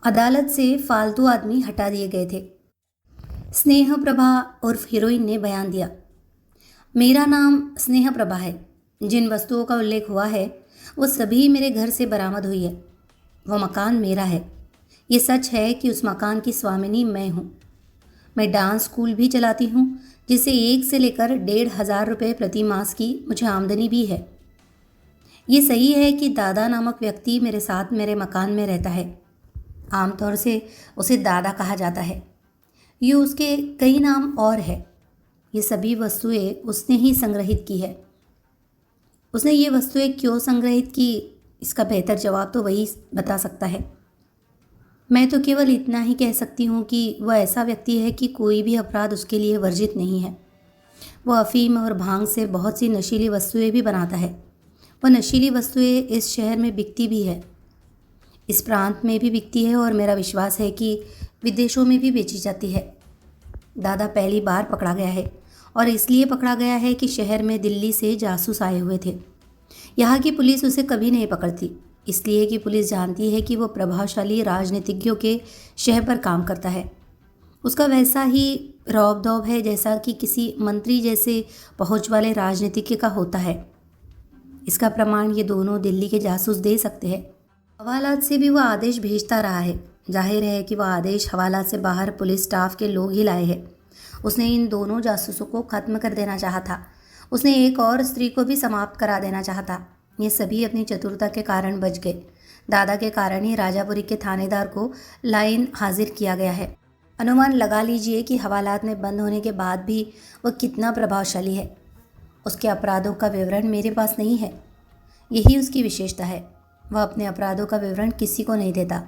अदालत से फालतू आदमी हटा दिए गए थे। स्नेह प्रभा उर्फ हीरोइन ने बयान दिया। मेरा नाम स्नेह प्रभा है। जिन वस्तुओं का उल्लेख हुआ है वो सभी मेरे घर से बरामद हुई है। वो मकान मेरा है। ये सच है कि उस मकान की स्वामिनी मैं हूँ। मैं डांस स्कूल भी चलाती हूँ, जिससे 1 से लेकर 1,500 रुपये प्रति मास की मुझे आमदनी भी है। ये सही है कि दादा नामक व्यक्ति मेरे साथ मेरे मकान में रहता है। आमतौर से उसे दादा कहा जाता है। ये उसके कई नाम और है। ये सभी वस्तुएं उसने ही संग्रहित की है। उसने ये वस्तुएं क्यों संग्रहित की, इसका बेहतर जवाब तो वही बता सकता है। मैं तो केवल इतना ही कह सकती हूँ कि वह ऐसा व्यक्ति है कि कोई भी अपराध उसके लिए वर्जित नहीं है। वह अफीम और भांग से बहुत सी नशीली वस्तुएं भी बनाता है। वह नशीली वस्तुएं इस शहर में बिकती भी है, इस प्रांत में भी बिकती है और मेरा विश्वास है कि विदेशों में भी बेची जाती है। दादा पहली बार पकड़ा गया है और इसलिए पकड़ा गया है कि शहर में दिल्ली से जासूस आए हुए थे। यहाँ की पुलिस उसे कभी नहीं पकड़ती, इसलिए कि पुलिस जानती है कि वो प्रभावशाली राजनीतिज्ञों के शहर पर काम करता है। उसका वैसा ही रौब दौब है जैसा कि किसी मंत्री जैसे पहुंच वाले राजनीतिज्ञ का होता है। इसका प्रमाण ये दोनों दिल्ली के जासूस दे सकते हैं। हवालात से भी वह आदेश भेजता रहा है। जाहिर है कि वह आदेश हवालात से बाहर पुलिस स्टाफ के लोग ही लाए हैं। उसने इन दोनों जासूसों को खत्म कर देना चाहा था। उसने एक और स्त्री को भी समाप्त करा देना चाहा था। ये सभी अपनी चतुरता के कारण बच गए। दादा के कारण ही राजापुरी के थानेदार को लाइन हाजिर किया गया है। अनुमान लगा लीजिए कि हवालात में बंद होने के बाद भी वह कितना प्रभावशाली है। उसके अपराधों का विवरण मेरे पास नहीं है। यही उसकी विशेषता है। वह अपने अपराधों का विवरण किसी को नहीं देता।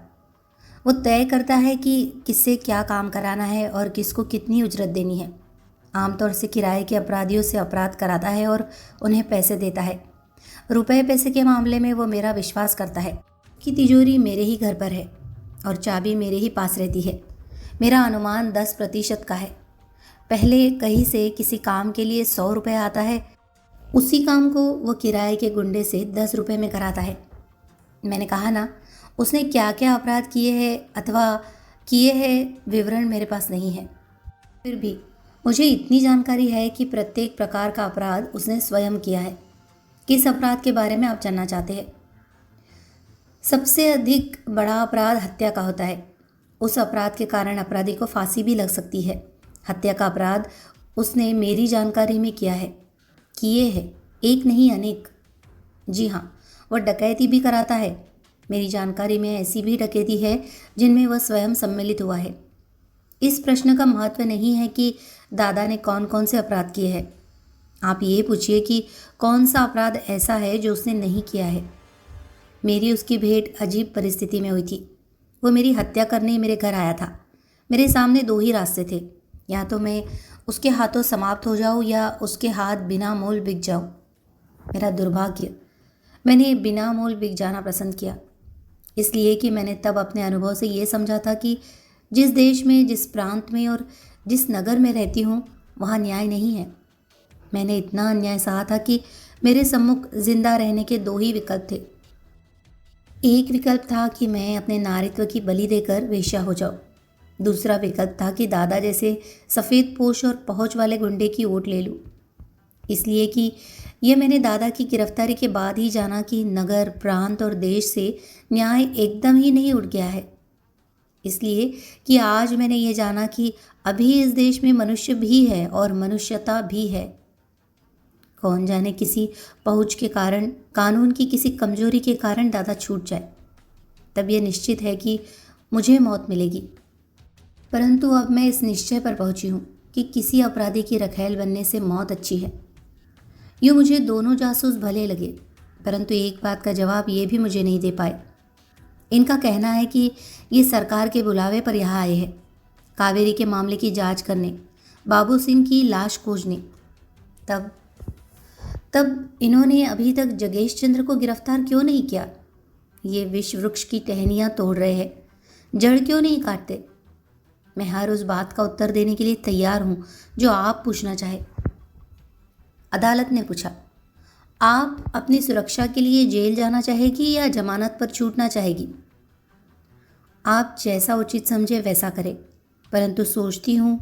वो तय करता है कि किससे क्या काम कराना है और किसको कितनी उजरत देनी है। आमतौर से किराए के अपराधियों से अपराध कराता है और उन्हें पैसे देता है। रुपए पैसे के मामले में वो मेरा विश्वास करता है कि तिजोरी मेरे ही घर पर है और चाबी मेरे ही पास रहती है। मेरा अनुमान 10% का है। पहले कहीं से किसी काम के लिए 100 रुपये आता है, उसी काम को वो किराए के गुंडे से 10 रुपये में कराता है। मैंने कहा ना, उसने क्या क्या अपराध किए हैं अथवा किए हैं विवरण मेरे पास नहीं है। फिर भी मुझे इतनी जानकारी है कि प्रत्येक प्रकार का अपराध उसने स्वयं किया है। किस अपराध के बारे में आप जानना चाहते हैं? सबसे अधिक बड़ा अपराध हत्या का होता है। उस अपराध के कारण अपराधी को फांसी भी लग सकती है। हत्या का अपराध उसने मेरी जानकारी में किया है, किए हैं, एक नहीं अनेक। जी हाँ, वह डकैती भी कराता है। मेरी जानकारी में ऐसी भी डकैती है जिनमें वह स्वयं सम्मिलित हुआ है। इस प्रश्न का महत्व नहीं है कि दादा ने कौन कौन से अपराध किए हैं। आप ये पूछिए कि कौन सा अपराध ऐसा है जो उसने नहीं किया है। मेरी उसकी भेंट अजीब परिस्थिति में हुई थी। वो मेरी हत्या करने मेरे घर आया था। मेरे सामने 2 ही रास्ते थे, या तो मैं उसके हाथों समाप्त हो जाऊं या उसके हाथ बिना मोल बिक जाऊं। मेरा दुर्भाग्य, मैंने बिना मोल बिक जाना पसंद किया, इसलिए कि मैंने तब अपने अनुभव से ये समझा था कि जिस देश में, जिस प्रांत में और जिस नगर में रहती हूँ वहाँ न्याय नहीं है। मैंने इतना अन्याय सहा था कि मेरे सम्मुख जिंदा रहने के 2 ही विकल्प थे। एक विकल्प था कि मैं अपने नारित्व की बलि देकर वेश्या हो जाऊं। दूसरा विकल्प था कि दादा जैसे सफ़ेद पोश और पहुँच वाले गुंडे की ओट ले लूं। इसलिए कि यह मैंने दादा की गिरफ्तारी के बाद ही जाना कि नगर, प्रांत और देश से न्याय एकदम ही नहीं उठ गया है। इसलिए कि आज मैंने ये जाना कि अभी इस देश में मनुष्य भी है और मनुष्यता भी है। कौन जाने किसी पहुँच के कारण, कानून की किसी कमजोरी के कारण दादा छूट जाए, तब यह निश्चित है कि मुझे मौत मिलेगी। परंतु अब मैं इस निश्चय पर पहुंची हूँ कि किसी अपराधी की रखैल बनने से मौत अच्छी है। यूँ मुझे दोनों जासूस भले लगे, परंतु एक बात का जवाब ये भी मुझे नहीं दे पाए। इनका कहना है कि ये सरकार के बुलावे पर यहाँ आए हैं, कावेरी के मामले की जांच करने, बाबू सिंह की लाश खोजने। तब तब इन्होंने अभी तक जगेश चंद्र को गिरफ्तार क्यों नहीं किया? ये विश्व वृक्ष की टहनियाँ तोड़ रहे हैं, जड़ क्यों नहीं काटते? मैं हर उस बात का उत्तर देने के लिए तैयार हूँ जो आप पूछना चाहे। अदालत ने पूछा, आप अपनी सुरक्षा के लिए जेल जाना चाहेगी या जमानत पर छूटना चाहेगी? आप जैसा उचित समझे वैसा करें, परंतु सोचती हूँ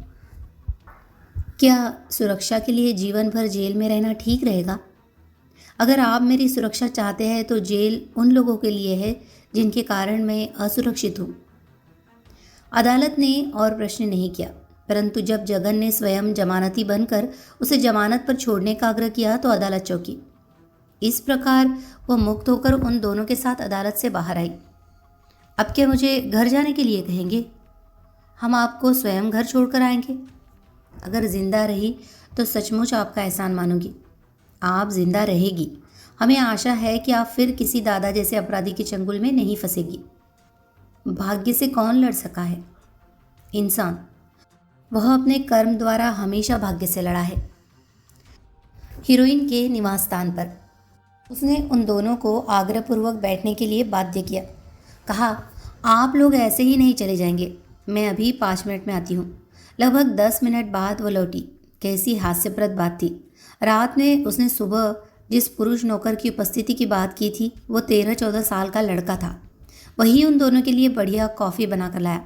क्या सुरक्षा के लिए जीवन भर जेल में रहना ठीक रहेगा? अगर आप मेरी सुरक्षा चाहते हैं तो जेल उन लोगों के लिए है जिनके कारण मैं असुरक्षित हूँ। अदालत ने और प्रश्न नहीं किया, परंतु जब जगन ने स्वयं जमानती बनकर उसे जमानत पर छोड़ने का आग्रह किया तो अदालत चौंकी। इस प्रकार वह मुक्त होकर उन दोनों के साथ अदालत से बाहर आई। अब क्या मुझे घर जाने के लिए कहेंगे? हम आपको स्वयं घर छोड़कर आएंगे। अगर जिंदा रही तो सचमुच आपका एहसान मानूंगी। आप जिंदा रहेगी, हमें आशा है कि आप फिर किसी दादा जैसे अपराधी के चंगुल में नहीं फंसेगी। भाग्य से कौन लड़ सका है? इंसान। वह अपने कर्म द्वारा हमेशा भाग्य से लड़ा है। हीरोइन के निवास स्थान पर उसने उन दोनों को आग्रहपूर्वक बैठने के लिए बाध्य किया। कहा, आप लोग ऐसे ही नहीं चले जाएंगे, मैं अभी 5 मिनट में आती हूँ। लगभग 10 मिनट बाद वह लौटी। कैसी हास्यप्रद बात थी। रात में उसने सुबह जिस पुरुष नौकर की उपस्थिति की बात की थी वो 13-14 साल का लड़का था। वही उन दोनों के लिए बढ़िया कॉफ़ी बना कर लाया।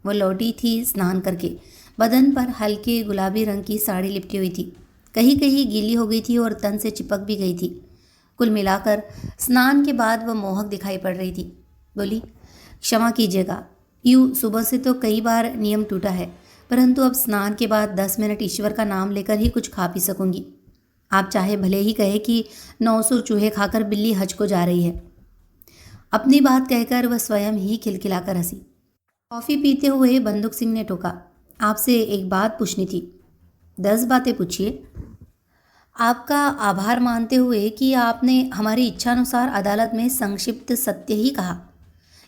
वह लौटी थी स्नान करके। बदन पर हल्के गुलाबी रंग की साड़ी लिपटी हुई थी, कहीं कहीं गीली हो गई थी और तन से चिपक भी गई थी। कुल मिलाकर स्नान के बाद वह मोहक दिखाई पड़ रही थी। बोली, क्षमा कीजिएगा, यूँ सुबह से तो कई बार नियम टूटा है, परंतु अब स्नान के बाद 10 मिनट ईश्वर का नाम लेकर ही कुछ खा पी सकूंगी। आप चाहे भले ही कहे कि 900 चूहे खाकर बिल्ली हज को जा रही है। अपनी बात कहकर वह स्वयं ही खिलखिलाकर हंसी। कॉफ़ी पीते हुए बंदूक सिंह ने टोका, आपसे एक बात पूछनी थी। 10 बातें पूछिए। आपका आभार मानते हुए कि आपने हमारी इच्छानुसार अदालत में संक्षिप्त सत्य ही कहा।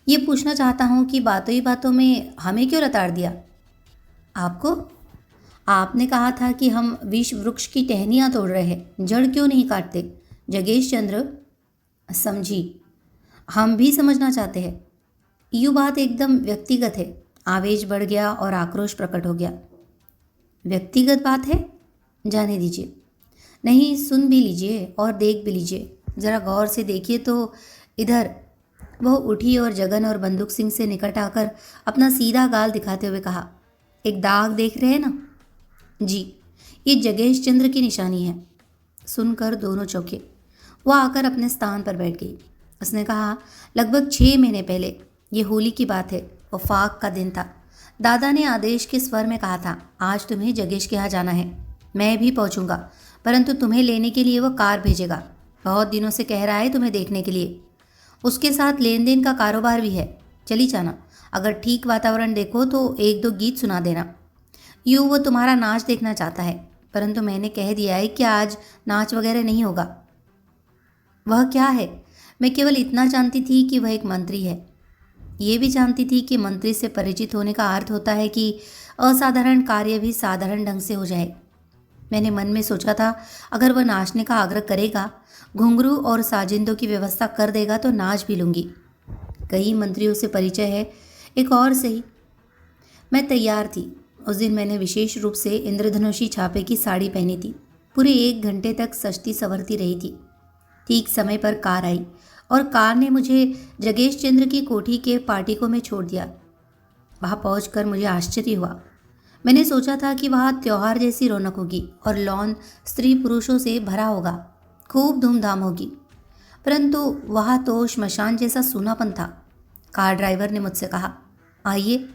ये पूछना चाहता हूँ कि बातों ही बातों में हमें क्यों रताड़ दिया? आपको? आपने कहा था कि हम विष वृक्ष की टहनियाँ तोड़ रहे हैं, जड़ क्यों नहीं काटते? जगेश चंद्र समझी, हम भी समझना चाहते हैं। यूँ बात एकदम व्यक्तिगत है। आवेश बढ़ गया और आक्रोश प्रकट हो गया। व्यक्तिगत बात है? जाने दीजिए। नहीं, सुन भी लीजिए और देख भी लीजिए। ज़रा गौर से देखिए तो इधर। वह उठी और जगन और बंदूक सिंह से निकट आकर अपना सीधा गाल दिखाते हुए कहा, एक दाग देख रहे हैं ना? जी, ये जगेश चंद्र की निशानी है। सुनकर दोनों चौंके। वह आकर अपने स्थान पर बैठ गई। उसने कहा, लगभग 6 महीने पहले, ये होली की बात है, वफाक का दिन था। दादा ने आदेश के स्वर में कहा था, आज तुम्हें जगेश के यहाँ जाना है। मैं भी पहुँचूंगा, परंतु तुम्हें लेने के लिए वह कार भेजेगा। बहुत दिनों से कह रहा है तुम्हें देखने के लिए। उसके साथ लेन देन का कारोबार भी है। चली जाना। अगर ठीक वातावरण देखो तो 1-2 गीत सुना देना। यूँ वो तुम्हारा नाच देखना चाहता है, परंतु मैंने कह दिया है कि आज नाच वगैरह नहीं होगा। वह क्या है? मैं केवल इतना जानती थी कि वह एक मंत्री है। ये भी जानती थी कि मंत्री से परिचित होने का अर्थ होता है कि असाधारण कार्य भी साधारण ढंग से हो जाए। मैंने मन में सोचा था, अगर वह नाचने का आग्रह करेगा, घुंघरू और साजिंदों की व्यवस्था कर देगा तो नाच भी लूँगी। कई मंत्रियों से परिचय है, एक और सही। मैं तैयार थी। उस दिन मैंने विशेष रूप से इंद्रधनुषी छापे की साड़ी पहनी थी। पूरे 1 घंटे तक सजती संवरती रही थी। ठीक समय पर कार आई और कार ने मुझे जगेश चंद्र की कोठी के पार्टिकों में छोड़ दिया। वहाँ पहुँचकर मुझे आश्चर्य हुआ। मैंने सोचा था कि वहाँ त्योहार जैसी रौनक होगी और लॉन स्त्री पुरुषों से भरा होगा, खूब धूमधाम होगी, परंतु वहाँ तो श्मशान जैसा सूनापन था। कार ड्राइवर ने मुझसे कहा, आइए।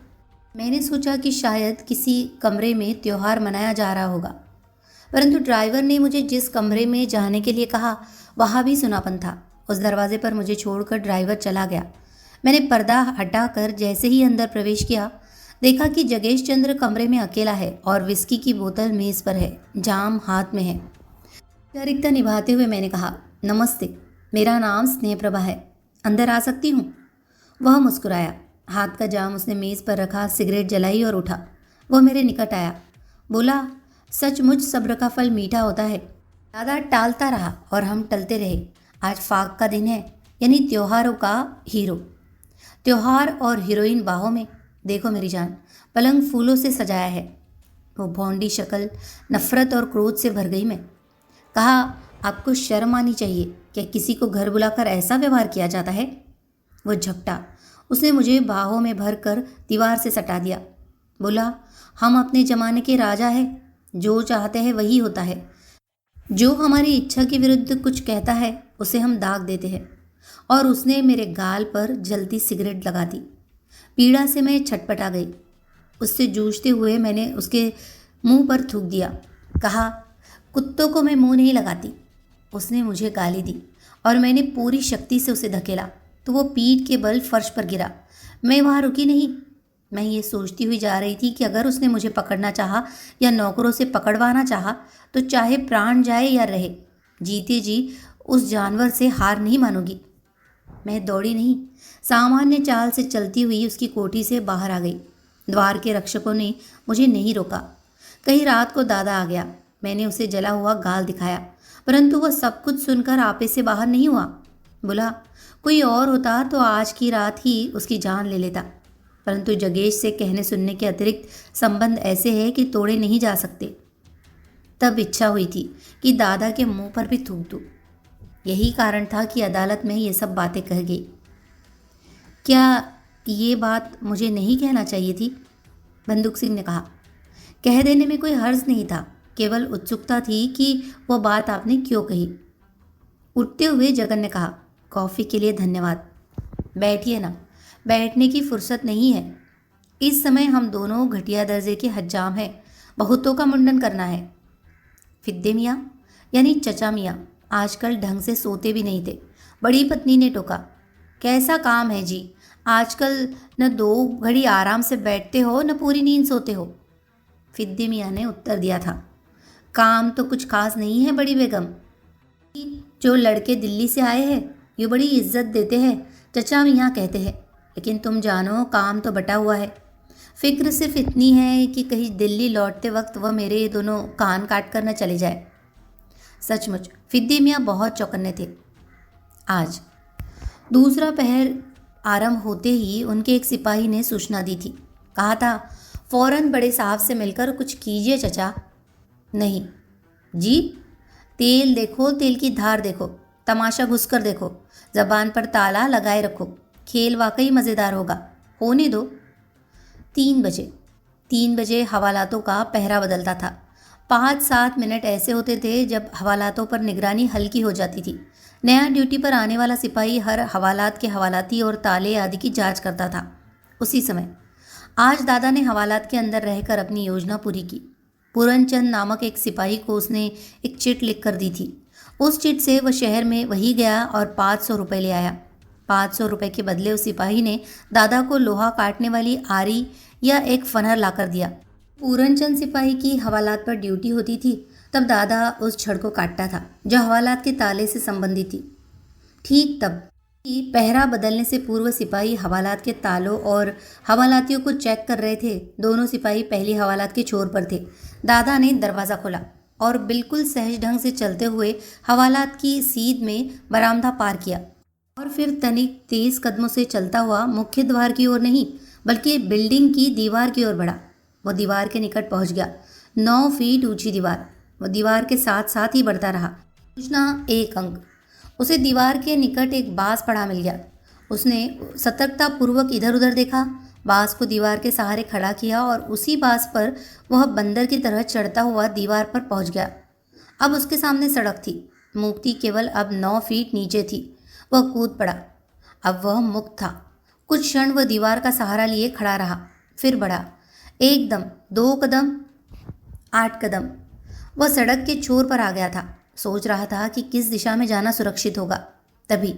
मैंने सोचा कि शायद किसी कमरे में त्योहार मनाया जा रहा होगा, परंतु ड्राइवर ने मुझे जिस कमरे में जाने के लिए कहा वहाँ भी सूनापन था। उस दरवाजे पर मुझे छोड़कर ड्राइवर चला गया। मैंने पर्दा हटाकर जैसे ही अंदर प्रवेश किया, देखा कि जगेश चंद्र कमरे में अकेला है और विस्की की बोतल मेज़ पर है, जाम हाथ में है। औपचारिकता निभाते हुए मैंने कहा, नमस्ते, मेरा नाम स्नेह प्रभा है, अंदर आ सकती हूँ? वह मुस्कुराया। हाथ का जाम उसने मेज़ पर रखा, सिगरेट जलाई और उठा। वह मेरे निकट आया, बोला, सचमुच सब्र का फल मीठा होता है। दादा टालता रहा और हम टलते रहे। आज फाक का दिन है, यानी त्योहारों का हीरो। त्योहार और हीरोइन बाहों में। देखो मेरी जान, पलंग फूलों से सजाया है। वो भौंडी शक्ल नफरत और क्रोध से भर गई। मैं कहा, आपको शर्म आनी चाहिए। क्या किसी को घर बुलाकर ऐसा व्यवहार किया जाता है? वो झपटा। उसने मुझे बाहों में भरकर दीवार से सटा दिया। बोला, हम अपने जमाने के राजा हैं, जो चाहते हैं वही होता है। जो हमारी इच्छा के विरुद्ध कुछ कहता है उसे हम दाग देते हैं। और उसने मेरे गाल पर जलती सिगरेट लगा दी। पीड़ा से मैं छटपटा गई। उससे जूझते हुए मैंने उसके मुंह पर थूक दिया। कहा, कुत्तों को मैं मुंह नहीं लगाती। उसने मुझे गाली दी और मैंने पूरी शक्ति से उसे धकेला तो वो पीठ के बल फर्श पर गिरा। मैं वहाँ रुकी नहीं। मैं ये सोचती हुई जा रही थी कि अगर उसने मुझे पकड़ना चाहा या नौकरों से पकड़वाना चाहा तो चाहे प्राण जाए या रहे, जीते जी उस जानवर से हार नहीं मानूंगी। मैं दौड़ी नहीं, सामान्य चाल से चलती हुई उसकी कोठी से बाहर आ गई। द्वार के रक्षकों ने मुझे नहीं रोका। कहीं रात को दादा आ गया। मैंने उसे जला हुआ गाल दिखाया, परंतु वह सब कुछ सुनकर आपे से बाहर नहीं हुआ। बोला, कोई और होता तो आज की रात ही उसकी जान ले लेता, परंतु जगेश से कहने सुनने के अतिरिक्त संबंध ऐसे हैं कि तोड़े नहीं जा सकते। तब इच्छा हुई थी कि दादा के मुंह पर भी थूक दूं। यही कारण था कि अदालत में ये सब बातें कह गई। क्या ये बात मुझे नहीं कहना चाहिए थी? बंदूक सिंह ने कहा। कह देने में कोई हर्ज नहीं था, केवल उत्सुकता थी कि वह बात आपने क्यों कही। उठते हुए जगन ने कहा, कॉफ़ी के लिए धन्यवाद। बैठिए ना। बैठने की फुर्सत नहीं है। इस समय हम दोनों घटिया दर्जे के हज्जाम हैं। बहुतों का मुंडन करना है। फिद्दे मियाँ यानी चचा मियाँ आजकल ढंग से सोते भी नहीं थे। बड़ी पत्नी ने टोका, कैसा काम है जी, आजकल न 2 घड़ी आराम से बैठते हो न पूरी नींद सोते हो। फिद्दे मियाँ ने उत्तर दिया था, काम तो कुछ खास नहीं है बड़ी बेगम। जो लड़के दिल्ली से आए हैं ये बड़ी इज्जत देते हैं, चचा मियाँ कहते हैं, लेकिन तुम जानो काम तो बटा हुआ है। फिक्र सिर्फ इतनी है कि कहीं दिल्ली लौटते वक्त वह मेरे दोनों कान काट कर न चले जाए। सचमुच फिद्दे मियाँ बहुत चौकन्ने थे। आज दूसरा पहर आरंभ होते ही उनके एक सिपाही ने सूचना दी थी। कहा था, फौरन बड़े साहब से मिलकर कुछ कीजिए चचा। नहीं जी, तेल देखो, तेल की धार देखो, तमाशा घुसकर देखो, जबान पर ताला लगाए रखो, खेल वाकई मज़ेदार होगा, होने दो। 3 बजे हवालातों का पहरा बदलता था। 5-7 मिनट ऐसे होते थे जब हवालातों पर निगरानी हल्की हो जाती थी। नया ड्यूटी पर आने वाला सिपाही हर हवालात के हवालाती और ताले आदि की जांच करता था। उसी समय आज दादा ने हवालात के अंदर रहकर अपनी योजना पूरी की। पूरनचंद नामक एक सिपाही को उसने एक चिट लिख कर दी थी। उस चिट से वह शहर में वही गया और 500 रुपये ले आया। 500 रुपये के बदले उस सिपाही ने दादा को लोहा काटने वाली आरी या एक फनर लाकर दिया। पूरनचंद सिपाही की हवालात पर ड्यूटी होती थी, तब दादा उस छड़ को काटता था जो हवालात के ताले से संबंधित थी। ठीक तब कि पहरा बदलने से पूर्व सिपाही हवालात के तालों और हवालातियों को चेक कर रहे थे। दोनों सिपाही पहली हवालात के छोर पर थे। दादा ने दरवाज़ा खोला और बिल्कुल सहज ढंग से चलते हुए हवालात की सीध में बरामदा पार किया और फिर तनिक तेज कदमों से चलता हुआ मुख्य द्वार की ओर नहीं बल्कि बिल्डिंग की दीवार की ओर बढ़ा। वह दीवार के निकट पहुंच गया। 9 फीट ऊंची दीवार। वह दीवार के साथ साथ ही बढ़ता रहा। सूचना 1 अंक। उसे दीवार के निकट एक बांस पड़ा मिल गया। उसने सतर्कतापूर्वक इधर उधर देखा, बांस को दीवार के सहारे खड़ा किया और उसी बांस पर वह बंदर की तरह चढ़ता हुआ दीवार पर पहुंच गया। अब उसके सामने सड़क थी। मुक्ति केवल अब 9 फीट नीचे थी। वह कूद पड़ा। अब वह मुक्त था। कुछ क्षण वह दीवार का सहारा लिए खड़ा रहा, फिर बढ़ा। 1 कदम, 2 कदम, 8 कदम। वह सड़क के छोर पर आ गया था। सोच रहा था कि किस दिशा में जाना सुरक्षित होगा। तभी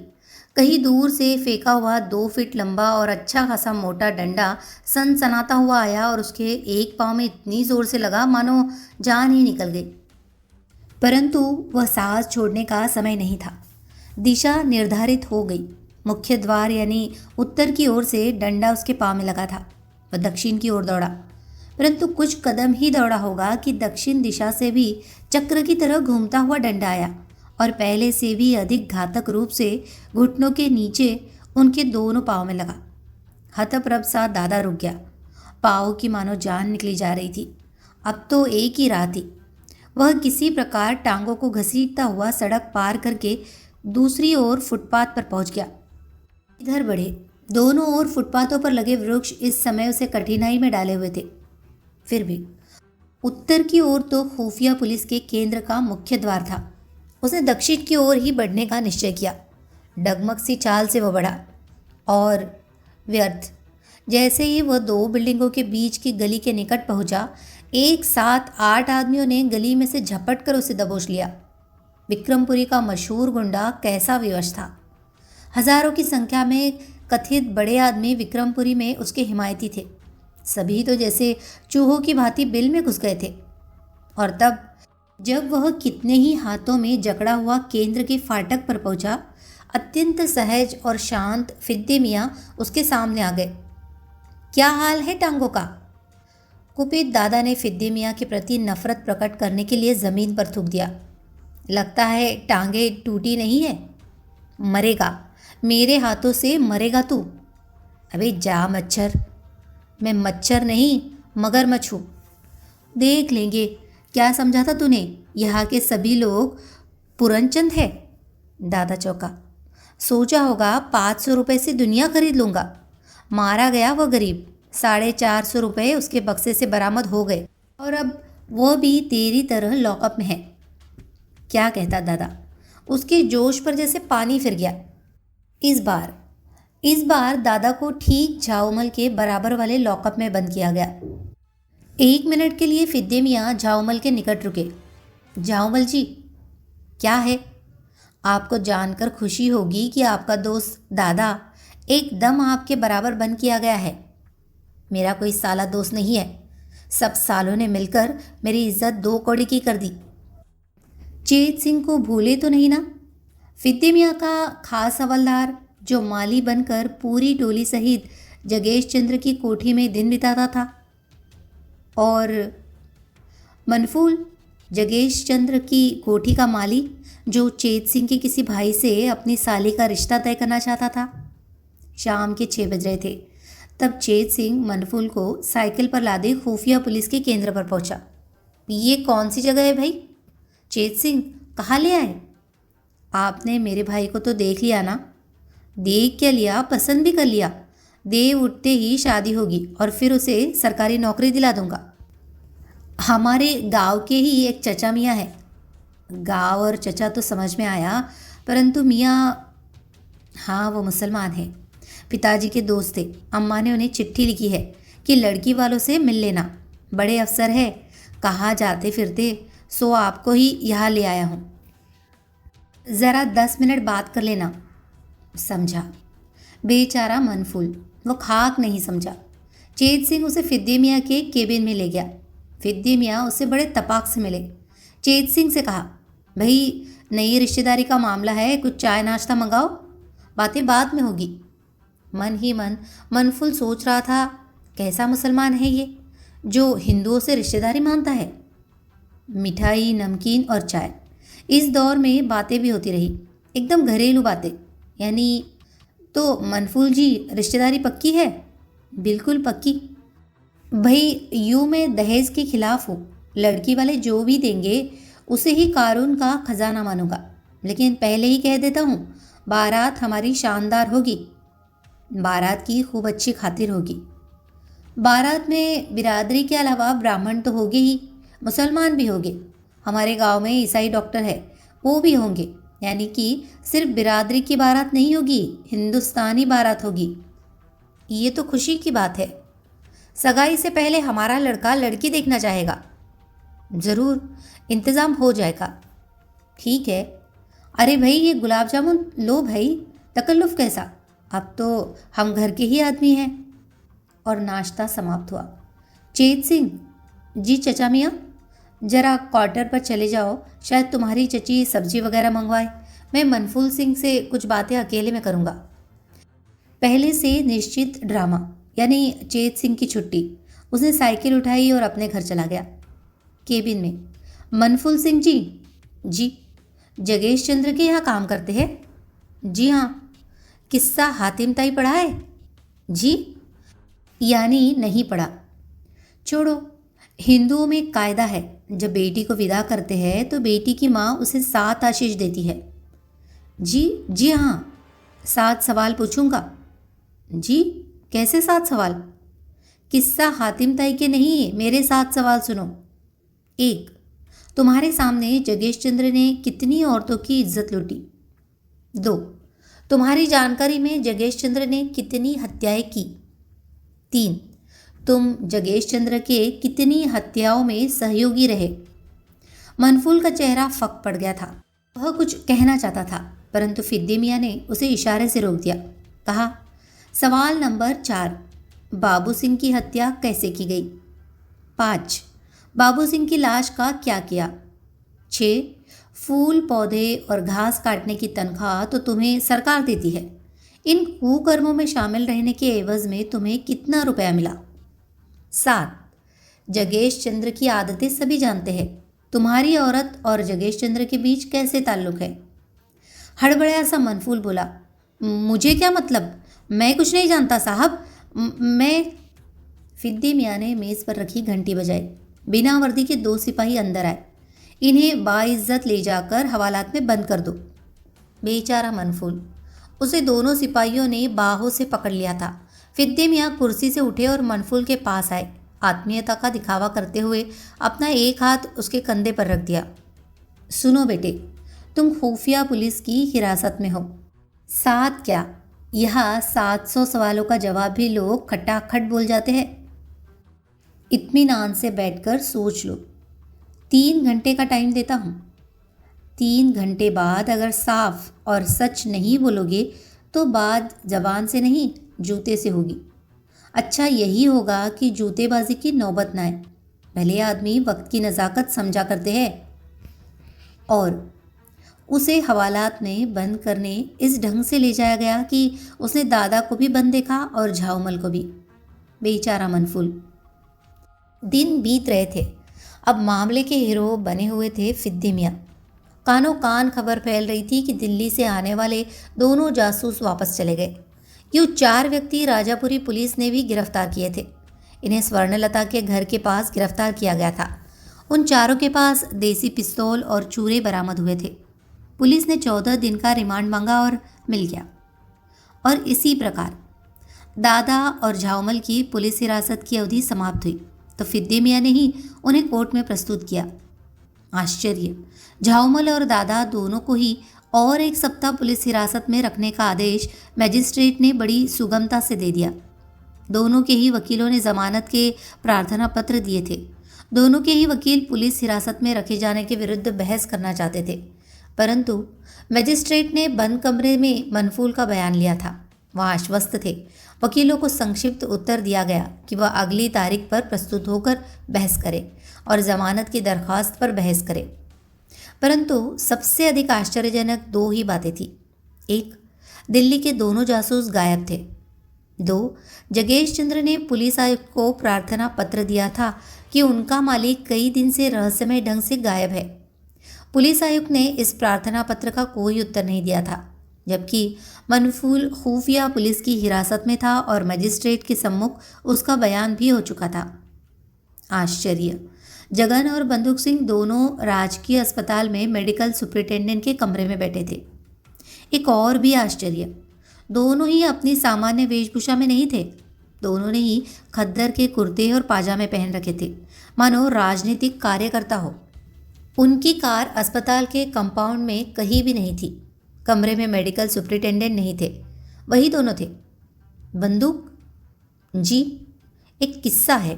कहीं दूर से फेंका हुआ 2 फीट लंबा और अच्छा खासा मोटा डंडा सनसनाता हुआ आया और उसके एक पांव में इतनी जोर से लगा मानो जान ही निकल गई। परंतु वह साहस छोड़ने का समय नहीं था। दिशा निर्धारित हो गई। मुख्य द्वार यानी उत्तर की ओर से डंडा उसके पांव में लगा था। वह दक्षिण की ओर दौड़ा, परंतु कुछ कदम ही दौड़ा होगा कि दक्षिण दिशा से भी चक्र की तरह घूमता हुआ डंडा आया और पहले से भी अधिक घातक रूप से घुटनों के नीचे उनके दोनों पाँव में लगा। हतप्रभ सा दादा रुक गया। पाँव की मानो जान निकली जा रही थी। अब तो एक ही राह थी। वह किसी प्रकार टांगों को घसीटता हुआ सड़क पार करके दूसरी ओर फुटपाथ पर पहुंच गया। इधर बढ़े, दोनों ओर फुटपाथों पर लगे वृक्ष इस समय उसे कठिनाई में डाले हुए थे। फिर भी उत्तर की ओर तो खुफिया पुलिस के केंद्र का मुख्य द्वार था। उसने दक्षिण की ओर ही बढ़ने का निश्चय किया। डगमग सी चाल से वह बढ़ा और व्यर्थ। जैसे ही वह दो बिल्डिंगों के बीच की गली के निकट पहुंचा, एक साथ 8 आदमियों ने गली में से झपट कर उसे दबोच लिया। विक्रमपुरी का मशहूर गुंडा कैसा विवश था। हजारों की संख्या में कथित बड़े आदमी विक्रमपुरी में उसके हिमायती थे। सभी तो जैसे चूहों की भांति बिल में घुस गए थे। और तब जब वह कितने ही हाथों में जकड़ा हुआ केंद्र के फाटक पर पहुंचा, अत्यंत सहज और शांत फिद्दे मियाँ उसके सामने आ गए। क्या हाल है टांगों का? कुपित दादा ने फिद्दे मियाँ के प्रति नफरत प्रकट करने के लिए ज़मीन पर थूक दिया। लगता है टांगे टूटी नहीं है। मरेगा, मेरे हाथों से मरेगा तू। अबे जा मच्छर। मैं मच्छर नहीं मगरमच्छ हूँ। देख लेंगे। क्या समझा था तूने? यहाँ के सभी लोग पुरनचंद है। दादा चौंका। सोचा होगा 500 रुपये से दुनिया खरीद लूँगा। मारा गया वह गरीब। 450 रुपये उसके बक्से से बरामद हो गए और अब वह भी तेरी तरह लॉकअप में है। क्या कहता दादा? उसके जोश पर जैसे पानी फिर गया। इस बार दादा को ठीक झाऊमल के बराबर वाले लॉकअप में बंद किया गया। 1 मिनट के लिए फिद्दे मियाँ झाऊमल के निकट रुके। झाऊमल जी, क्या है? आपको जानकर खुशी होगी कि आपका दोस्त दादा एकदम आपके बराबर बंद किया गया है। मेरा कोई साला दोस्त नहीं है। सब सालों ने मिलकर मेरी इज्जत 2 कौड़ी की कर दी। चेत सिंह को भूले तो नहीं ना? फिद्दे मियाँ का खास हवलदार जो माली बनकर पूरी टोली सहित जगेश चंद्र की कोठी में दिन बिताता था। और मनफूल, जगेश चंद्र की कोठी का माली जो चेत सिंह के किसी भाई से अपनी साली का रिश्ता तय करना चाहता था। शाम के 6 बज रहे थे तब चेत सिंह मनफूल को साइकिल पर लादे खुफिया पुलिस के केंद्र पर पहुंचा। ये कौन सी जगह है भाई? चेत सिंह, कहाँ ले आए? आपने मेरे भाई को तो देख लिया ना? देख क्या लिया, पसंद भी कर लिया। देव उठते ही शादी होगी और फिर उसे सरकारी नौकरी दिला दूंगा। हमारे गांव के ही एक चचा मियाँ है। गांव और चचा तो समझ में आया, परंतु मियाँ, हाँ वो मुसलमान है। पिताजी के दोस्त थे। अम्मा ने उन्हें चिट्ठी लिखी है कि लड़की वालों से मिल लेना। बड़े अफसर है। कहाँ जाते फिरते, सो आपको ही यहाँ ले आया हूँ। ज़रा 10 मिनट बात कर लेना। समझा। बेचारा मनफूल, वो खाक नहीं समझा। चेत सिंह उसे फिद्दे मियाँ के केबिन में ले गया। फिद्दे मियाँ उससे बड़े तपाक से मिले। चेत सिंह से कहा, भाई नई रिश्तेदारी का मामला है, कुछ चाय नाश्ता मंगाओ, बातें बाद में होगी। मन ही मन मनफूल सोच रहा था, कैसा मुसलमान है ये जो हिंदुओं से रिश्तेदारी मानता है। मिठाई, नमकीन और चाय, इस दौर में बातें भी होती रही, एकदम घरेलू बातें। यानी तो मनफूल जी, रिश्तेदारी पक्की है? बिल्कुल पक्की। भाई यूँ मैं दहेज के खिलाफ हूँ। लड़की वाले जो भी देंगे उसे ही कानून का खजाना मानूंगा। लेकिन पहले ही कह देता हूँ, बारात हमारी शानदार होगी। बारात की खूब अच्छी खातिर होगी। बारात में बिरादरी के अलावा ब्राह्मण तो होंगे ही, मुसलमान भी होंगे। हमारे गांव में ईसाई डॉक्टर है, वो भी होंगे। यानी कि सिर्फ बिरादरी की बारात नहीं होगी, हिंदुस्तानी बारात होगी। ये तो खुशी की बात है। सगाई से पहले हमारा लड़का लड़की देखना चाहेगा। ज़रूर, इंतज़ाम हो जाएगा। ठीक है। अरे भाई ये गुलाब जामुन लो भाई, तकल्लुफ़ कैसा, अब तो हम घर के ही आदमी हैं। और नाश्ता समाप्त हुआ। चेत सिंह, जी चचा मियाँ, ज़रा क्वार्टर पर चले जाओ, शायद तुम्हारी चची सब्जी वगैरह मंगवाए। मैं मनफूल सिंह से कुछ बातें अकेले में करूँगा। पहले से निश्चित ड्रामा, यानी चेत सिंह की छुट्टी। उसने साइकिल उठाई और अपने घर चला गया। केबिन में, मनफूल सिंह जी। जी। जगेश चंद्र के यहाँ काम करते हैं? जी हाँ। किस्सा हातिम ताई पढ़ा है? जी। यानी नहीं पढ़ा। छोड़ो, हिंदुओं में एक कायदा है, जब बेटी को विदा करते हैं तो बेटी की माँ उसे 7 आशीष देती है। जी हाँ। 7 सवाल पूछूंगा। जी, कैसे 7 सवाल? किस्सा हातिम ताई के नहीं, मेरे 7 सवाल सुनो। 1. तुम्हारे सामने जगेश चंद्र ने कितनी औरतों की इज्जत लूटी? 2. तुम्हारी जानकारी में जगेश चंद्र ने कितनी हत्याएं की? 3. तुम जगेश चंद्र के कितनी हत्याओं में सहयोगी रहे? मनफूल का चेहरा फक पड़ गया था। वह कुछ कहना चाहता था, परंतु फिद्दी मियाँ ने उसे इशारे से रोक दिया। कहा, सवाल नंबर 4, बाबू सिंह की हत्या कैसे की गई? 5. बाबू सिंह की लाश का क्या किया? 6. फूल पौधे और घास काटने की तनख्वाह तो तुम्हें सरकार देती है। इन कुकर्मों में शामिल रहने के एवज में तुम्हें कितना रुपया मिला? 7. जगेश चंद्र की आदतें सभी जानते हैं। तुम्हारी औरत और जगेश चंद्र के बीच कैसे ताल्लुक है? हड़बड़ाया सा मनफूल बोला, मुझे क्या मतलब, मैं कुछ नहीं जानता साहब। मैं फिद्दी मियाँ ने मेज़ पर रखी घंटी बजाई। बिना वर्दी के 2 सिपाही अंदर आए। इन्हें बाइज्जत ले जाकर हवालात में बंद कर दो। बेचारा मनफूल, उसे दोनों सिपाहियों ने बाहों से पकड़ लिया था। फिद्दी मियाँ कुर्सी से उठे और मनफूल के पास आए। आत्मीयता का दिखावा करते हुए अपना एक हाथ उसके कंधे पर रख दिया। सुनो बेटे, तुम खुफिया पुलिस की हिरासत में हो। 7 क्या, यहाँ 700 सवालों का जवाब भी लोग खटाखट बोल जाते हैं। इत्मीनान से बैठकर सोच लो। 3 घंटे का टाइम देता हूँ। 3 घंटे बाद अगर साफ और सच नहीं बोलोगे तो बात जबान से नहीं, जूते से होगी। अच्छा यही होगा कि जूतेबाजी की नौबत ना आए। भले आदमी वक्त की नज़ाकत समझा करते हैं। और उसे हवालात में बंद करने इस ढंग से ले जाया गया कि उसने दादा को भी बंद देखा और झाऊमल को भी। बेचारा मनफूल। दिन बीत रहे थे। अब मामले के हीरो बने हुए थे फिद्दी मियाँ। कानों कान खबर फैल रही थी कि दिल्ली से आने वाले दोनों जासूस वापस चले गए। यूँ 4 व्यक्ति राजापुरी पुलिस ने भी गिरफ्तार किए थे। इन्हें स्वर्णलता के घर के पास गिरफ्तार किया गया था। उन चारों के पास देसी पिस्तौल और चूरे बरामद हुए थे। पुलिस ने 14 दिन का रिमांड मांगा और मिल गया। और इसी प्रकार दादा और झाऊमल की पुलिस हिरासत की अवधि समाप्त हुई तो फिद्दी मियाँ ने ही उन्हें कोर्ट में प्रस्तुत किया। आश्चर्य, झाऊमल और दादा दोनों को ही और 1 सप्ताह पुलिस हिरासत में रखने का आदेश मजिस्ट्रेट ने बड़ी सुगमता से दे दिया। दोनों के ही वकीलों ने जमानत के प्रार्थना पत्र दिए थे। दोनों के ही वकील पुलिस हिरासत में रखे जाने के विरुद्ध बहस करना चाहते थे, परंतु मजिस्ट्रेट ने बंद कमरे में मनफूल का बयान लिया था। वह आश्वस्त थे। वकीलों को संक्षिप्त उत्तर दिया गया कि वह अगली तारीख पर प्रस्तुत होकर बहस करे और जमानत की दरख्वास्त पर बहस करे। परंतु सबसे अधिक आश्चर्यजनक 2 ही बातें थी। 1, दिल्ली के दोनों जासूस गायब थे। 2, जगेश चंद्र ने पुलिस आयुक्त को प्रार्थना पत्र दिया था कि उनका मालिक कई दिन से रहस्यमय ढंग से गायब है। पुलिस आयुक्त ने इस प्रार्थना पत्र का कोई उत्तर नहीं दिया था, जबकि मनफूल खुफिया पुलिस की हिरासत में था और मजिस्ट्रेट के सम्मुख उसका बयान भी हो चुका था। आश्चर्य, जगन और बंदूक सिंह दोनों राजकीय अस्पताल में मेडिकल सुपरिटेंडेंट के कमरे में बैठे थे। एक और भी आश्चर्य, दोनों ही अपनी सामान्य वेशभूषा में नहीं थे। दोनों ने ही खद्दर के कुर्ते और पाजामे पहन रखे थे, मानो राजनीतिक कार्यकर्ता हो। उनकी कार अस्पताल के कंपाउंड में कहीं भी नहीं थी। कमरे में मेडिकल सुपरिटेंडेंट नहीं थे, वही दोनों थे। बंदूक? जी, एक किस्सा है।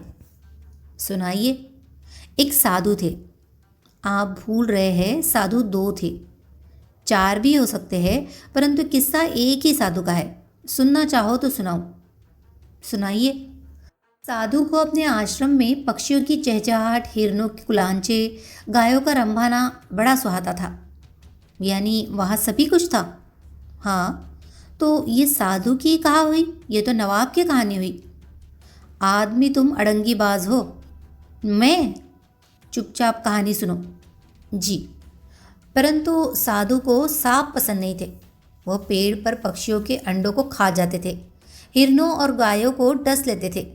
सुनाइए। एक साधु थे। आप भूल रहे हैं, साधु 2 थे। 4 भी हो सकते हैं, परंतु किस्सा एक ही साधु का है। सुनना चाहो तो सुनाऊं। सुनाइए। साधु को अपने आश्रम में पक्षियों की चहचहाहट, हिरणों के कुलांचे, गायों का रंभाना बड़ा सुहाता था। यानी वहाँ सभी कुछ था। हाँ, तो ये साधु की कहा हुई, ये तो नवाब की कहानी हुई। आदमी तुम अड़ंगी बाज हो। मैं? चुपचाप कहानी सुनो। जी। परंतु साधु को सांप पसंद नहीं थे। वह पेड़ पर पक्षियों के अंडों को खा जाते थे, हिरणों और गायों को डस लेते थे।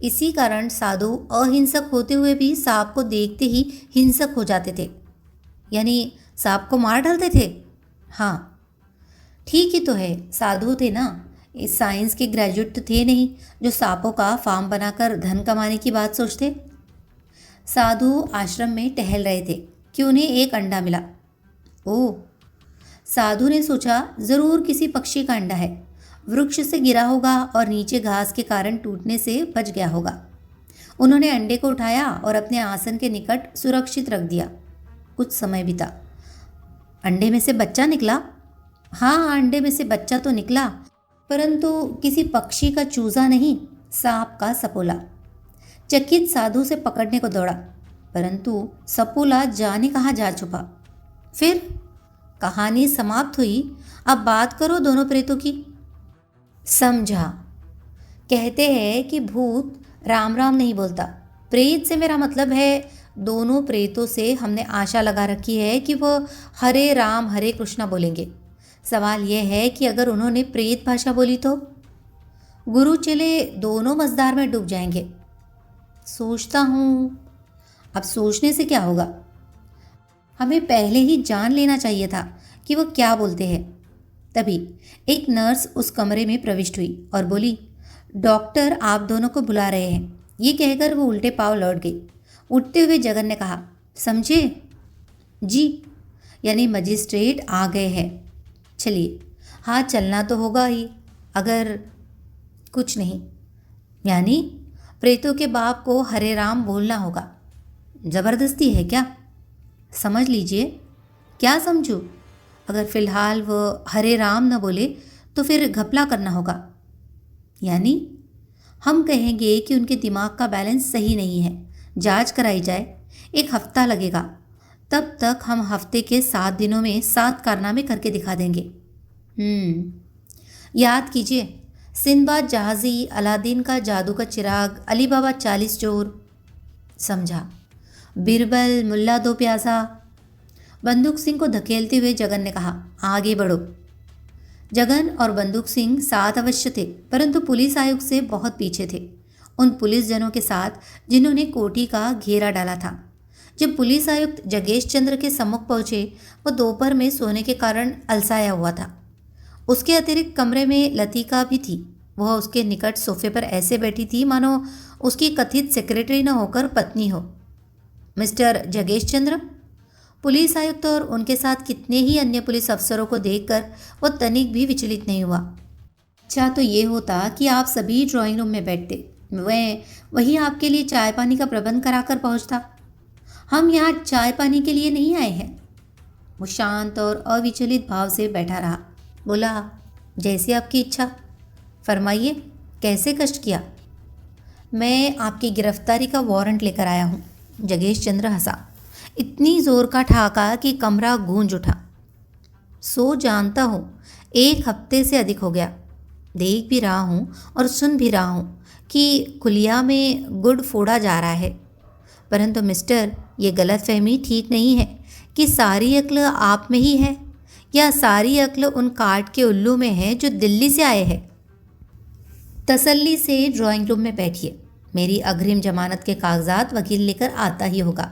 इसी कारण साधु अहिंसक होते हुए भी सांप को देखते ही हिंसक हो जाते थे, यानी सांप को मार डालते थे। हाँ, ठीक ही तो है, साधु थे ना, इस साइंस के ग्रेजुएट तो थे नहीं जो सांपों का फार्म बनाकर धन कमाने की बात सोचते। साधु आश्रम में टहल रहे थे कि उन्हें एक अंडा मिला। ओह, साधु ने सोचा जरूर किसी पक्षी का अंडा है, वृक्ष से गिरा होगा और नीचे घास के कारण टूटने से बच गया होगा। उन्होंने अंडे को उठाया और अपने आसन के निकट सुरक्षित रख दिया। कुछ समय बीता। अंडे में से बच्चा निकला। हाँ, अंडे में से बच्चा तो निकला, परंतु किसी पक्षी का चूजा नहीं, सांप का सपोला। चकित साधु से पकड़ने को दौड़ा, परंतु सपोला जाने कहाँ जा छुपा। फिर कहानी समाप्त हुई। अब बात करो दोनों प्रेतों की। समझा। कहते हैं कि भूत राम राम नहीं बोलता। प्रेत से मेरा मतलब है दोनों प्रेतों से हमने आशा लगा रखी है कि वो हरे राम हरे कृष्णा बोलेंगे। सवाल यह है कि अगर उन्होंने प्रेत भाषा बोली तो गुरु चले दोनों मझधार में डूब जाएंगे। सोचता हूँ, अब सोचने से क्या होगा, हमें पहले ही जान लेना चाहिए था कि वो क्या बोलते हैं। तभी एक नर्स उस कमरे में प्रविष्ट हुई और बोली, डॉक्टर आप दोनों को बुला रहे हैं। ये कहकर वो उल्टे पांव लौट गई। उठते हुए जगन ने कहा, समझे? जी, यानी मजिस्ट्रेट आ गए हैं। चलिए। हाँ, चलना तो होगा ही। अगर कुछ नहीं, यानी प्रेतों के बाप को हरे राम बोलना होगा। ज़बरदस्ती है क्या? समझ लीजिए। क्या समझूं? अगर फ़िलहाल वो हरे राम न बोले तो फिर घपला करना होगा। यानी हम कहेंगे कि उनके दिमाग का बैलेंस सही नहीं है, जांच कराई जाए। 1 हफ्ता लगेगा। तब तक हम हफ्ते के 7 दिनों में 7 कारनामे करके दिखा देंगे। याद कीजिए, सिंदबाद जहाज़ी, अलादीन का जादू का चिराग, अली बाबा 40 चोर। समझा। बिरबल, मुल्ला 2 प्यासा। बंदूक सिंह को धकेलते हुए जगन ने कहा, आगे बढ़ो। जगन और बंदूक सिंह साथ अवश्य थे, परंतु पुलिस आयुक्त से बहुत पीछे थे, उन पुलिस जनों के साथ जिन्होंने कोठी का घेरा डाला था। जब पुलिस आयुक्त जगेश चंद्र के सम्मुख पहुंचे, वो दोपहर में सोने के कारण अलसाया हुआ था। उसके अतिरिक्त कमरे में लतिका भी थी। वह उसके निकट सोफे पर ऐसे बैठी थी मानो उसकी कथित सेक्रेटरी न होकर पत्नी हो। मिस्टर जगेश चंद्र। पुलिस आयुक्त और उनके साथ कितने ही अन्य पुलिस अफसरों को देखकर वो तनिक भी विचलित नहीं हुआ। अच्छा तो ये होता कि आप सभी ड्राइंग रूम में बैठते, मैं वहीं आपके लिए चाय पानी का प्रबंध कराकर पहुंचता। हम यहाँ चाय पानी के लिए नहीं आए हैं। वो शांत और अविचलित भाव से बैठा रहा। बोला, जैसी आपकी इच्छा। फरमाइए, कैसे कष्ट किया? मैं आपकी गिरफ्तारी का वारंट लेकर आया हूँ। जगेश चंद्र हंसा, इतनी जोर का ठहाका कि कमरा गूंज उठा। सो जानता हूँ, 1 हफ्ते से अधिक हो गया। देख भी रहा हूँ और सुन भी रहा हूँ कि कुलिया में गुड़ फोड़ा जा रहा है। परंतु मिस्टर, ये गलतफहमी ठीक नहीं है कि सारी अक्ल आप में ही है या सारी अक्ल उन काट के उल्लू में है जो दिल्ली से आए हैं। तसल्ली से ड्राइंग रूम में बैठिए। मेरी अग्रिम जमानत के कागजात वकील लेकर आता ही होगा।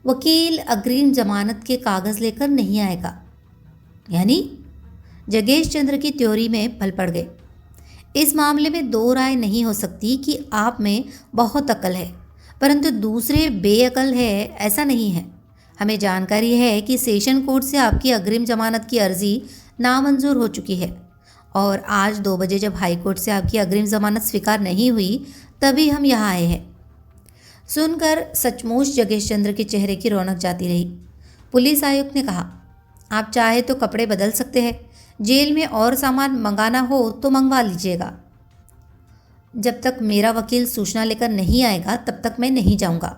वकील अग्रिम जमानत के कागज़ लेकर नहीं आएगा। यानी जगेश चंद्र की थ्योरी में फल पड़ गए। इस मामले में 2 राय नहीं हो सकती कि आप में बहुत अकल है, परंतु दूसरे बेअकल है, ऐसा नहीं है। हमें जानकारी है कि सेशन कोर्ट से आपकी अग्रिम जमानत की अर्जी नामंजूर हो चुकी है और आज 2 बजे जब हाई कोर्ट से आपकी अग्रिम जमानत स्वीकार नहीं हुई, तभी हम यहाँ आए हैं। सुनकर सचमुच जगेश चंद्र के चेहरे की रौनक जाती रही। पुलिस आयुक्त ने कहा, आप चाहे तो कपड़े बदल सकते हैं, जेल में और सामान मंगाना हो तो मंगवा लीजिएगा। जब तक मेरा वकील सूचना लेकर नहीं आएगा तब तक मैं नहीं जाऊंगा।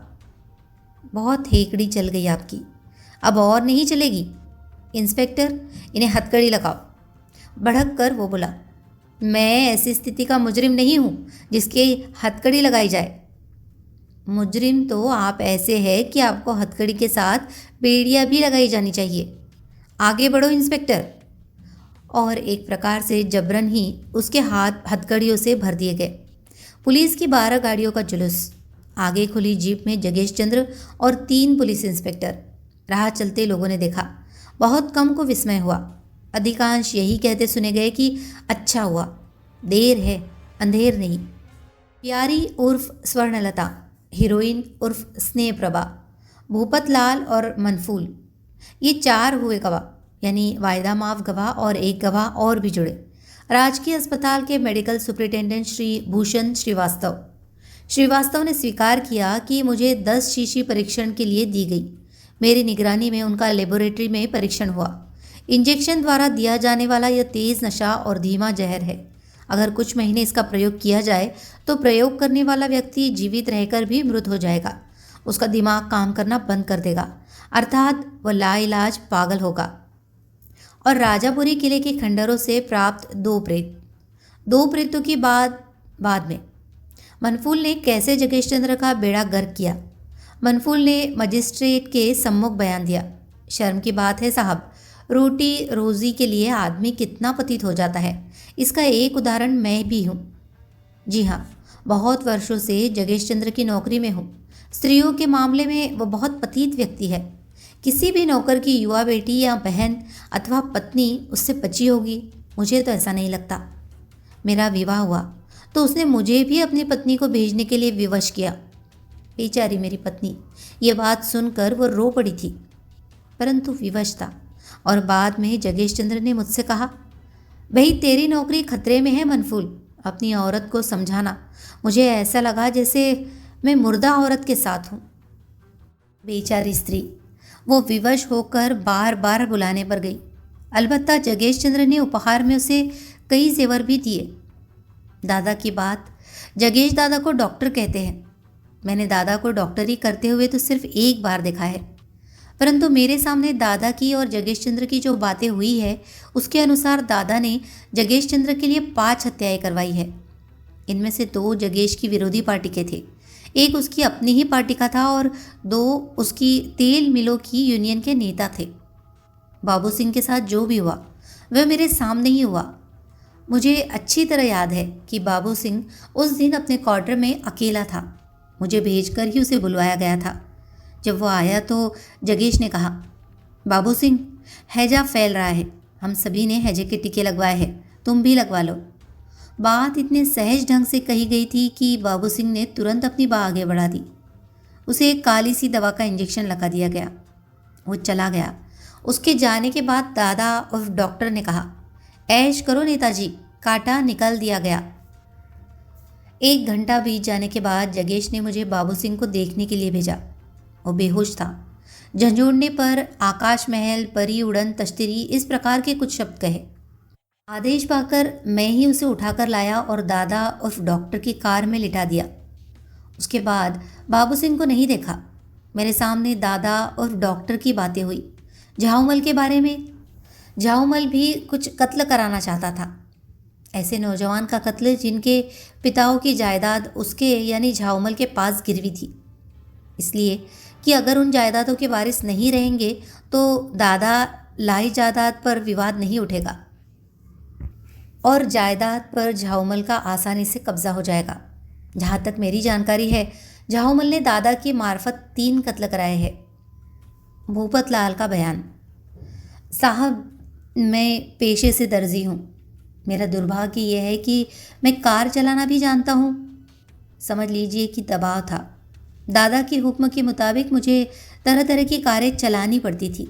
बहुत हेकड़ी चल गई आपकी, अब और नहीं चलेगी। इंस्पेक्टर, इन्हें हथकड़ी लगाओ। भड़क कर वो बोला, मैं ऐसी स्थिति का मुजरिम नहीं हूँ जिसकी हथकड़ी लगाई जाए। मुजरिम तो आप ऐसे हैं कि आपको हथकड़ी के साथ बेड़ियाँ भी लगाई जानी चाहिए। आगे बढ़ो इंस्पेक्टर। और एक प्रकार से जबरन ही उसके हाथ हथकड़ियों से भर दिए गए। पुलिस की 12 गाड़ियों का जुलूस। आगे खुली जीप में जगेश चंद्र और 3 पुलिस इंस्पेक्टर। राह चलते लोगों ने देखा। बहुत कम को विस्मय हुआ। अधिकांश यही कहते सुने गए कि अच्छा हुआ, देर है अंधेर नहीं। प्यारी उर्फ स्वर्णलता, हीरोइन उर्फ स्नेह प्रभा, भूपत लाल और मनफूल, ये 4 हुए गवाह, यानी वायदा माफ गवाह और एक गवाह और भी जुड़े। राजकीय अस्पताल के मेडिकल सुपरिटेंडेंट श्री भूषण श्रीवास्तव ने स्वीकार किया कि मुझे 10 शीशी परीक्षण के लिए दी गई। मेरी निगरानी में उनका लेबोरेटरी में परीक्षण हुआ। इंजेक्शन द्वारा दिया जाने वाला यह तेज़ नशा और धीमा जहर है। अगर कुछ महीने इसका प्रयोग किया जाए तो प्रयोग करने वाला व्यक्ति जीवित रहकर भी मृत हो जाएगा। उसका दिमाग काम करना बंद कर देगा, अर्थात वह लाइलाज पागल होगा। और राजापुरी किले के खंडरों से प्राप्त 2 प्रेतों की बाद में मनफूल ने कैसे जगेश चंद्र का बेड़ा गर्क किया। मनफूल ने मजिस्ट्रेट के सम्मुख बयान दिया। शर्म की बात है साहब, रोटी रोज़ी के लिए आदमी कितना पतित हो जाता है, इसका एक उदाहरण मैं भी हूँ। जी हाँ, बहुत वर्षों से जगेश चंद्र की नौकरी में हूँ। स्त्रियों के मामले में वो बहुत पतित व्यक्ति है। किसी भी नौकर की युवा बेटी या बहन अथवा पत्नी उससे बची होगी, मुझे तो ऐसा नहीं लगता। मेरा विवाह हुआ तो उसने मुझे भी अपनी पत्नी को भेजने के लिए विवश किया। बेचारी मेरी पत्नी, ये बात सुनकर वो रो पड़ी थी, परंतु विवश था। और बाद में जगेश चंद्र ने मुझसे कहा, भाई तेरी नौकरी खतरे में है मनफूल, अपनी औरत को समझाना। मुझे ऐसा लगा जैसे मैं मुर्दा औरत के साथ हूँ। बेचारी स्त्री, वो विवश होकर बार बार बुलाने पर गई। अलबत्ता जगेश चंद्र ने उपहार में उसे कई जेवर भी दिए। दादा की बात, जगेश दादा को डॉक्टर कहते हैं। मैंने दादा को डॉक्टरी करते हुए तो सिर्फ एक बार देखा है, परंतु मेरे सामने दादा की और जगेश चंद्र की जो बातें हुई है उसके अनुसार दादा ने जगेश चंद्र के लिए 5 हत्याएं करवाई है। इनमें से 2 जगेश की विरोधी पार्टी के थे, एक उसकी अपनी ही पार्टी का था और 2 उसकी तेल मिलों की यूनियन के नेता थे। बाबू सिंह के साथ जो भी हुआ वह मेरे सामने ही हुआ। मुझे अच्छी तरह याद है कि बाबू सिंह उस दिन अपने क्वार्टर में अकेला था। मुझे भेजकर ही उसे बुलवाया गया था। जब वो आया तो जगेश ने कहा, बाबू सिंह, हैजा फैल रहा है, हम सभी ने हैजे के टीके लगवाए हैं, तुम भी लगवा लो। बात इतने सहज ढंग से कही गई थी कि बाबू सिंह ने तुरंत अपनी बात आगे बढ़ा दी। उसे एक काली सी दवा का इंजेक्शन लगा दिया गया। वो चला गया। उसके जाने के बाद दादा और डॉक्टर ने कहा, ऐश करो नेताजी, कांटा निकाल दिया गया। 1 घंटा बीत जाने के बाद जगेश ने मुझे बाबू सिंह को देखने के लिए भेजा। वो बेहोश था। झंझोड़ने पर आकाश महल, परी उड़न, तश्तरी, इस प्रकार के कुछ शब्द कहे। आदेश पाकर मैं ही उसे उठाकर लाया और दादा उर्फ डॉक्टर की कार में लिटा दिया। उसके बाद बाबू सिंह को नहीं देखा। मेरे सामने दादा और डॉक्टर की बातें हुई झाऊमल के बारे में। झाऊमल भी कुछ कत्ल कराना चाहता था, ऐसे नौजवान का कत्ल जिनके पिताओं की जायदाद उसके यानी झाऊमल के पास गिरवी थी, इसलिए कि अगर उन जायदादों के वारिस नहीं रहेंगे तो दादा लाई जायदाद पर विवाद नहीं उठेगा और जायदाद पर झाऊमल का आसानी से कब्जा हो जाएगा। जहाँ तक मेरी जानकारी है, झाऊमल ने दादा की मार्फत 3 कत्ल कराए हैं। भूपत लाल का बयान, साहब, मैं पेशे से दर्जी हूँ। मेरा दुर्भाग्य यह है कि मैं कार चलाना भी जानता हूँ। समझ लीजिए कि दबाव था। दादा के हुक्म के मुताबिक मुझे तरह तरह की कारें चलानी पड़ती थी।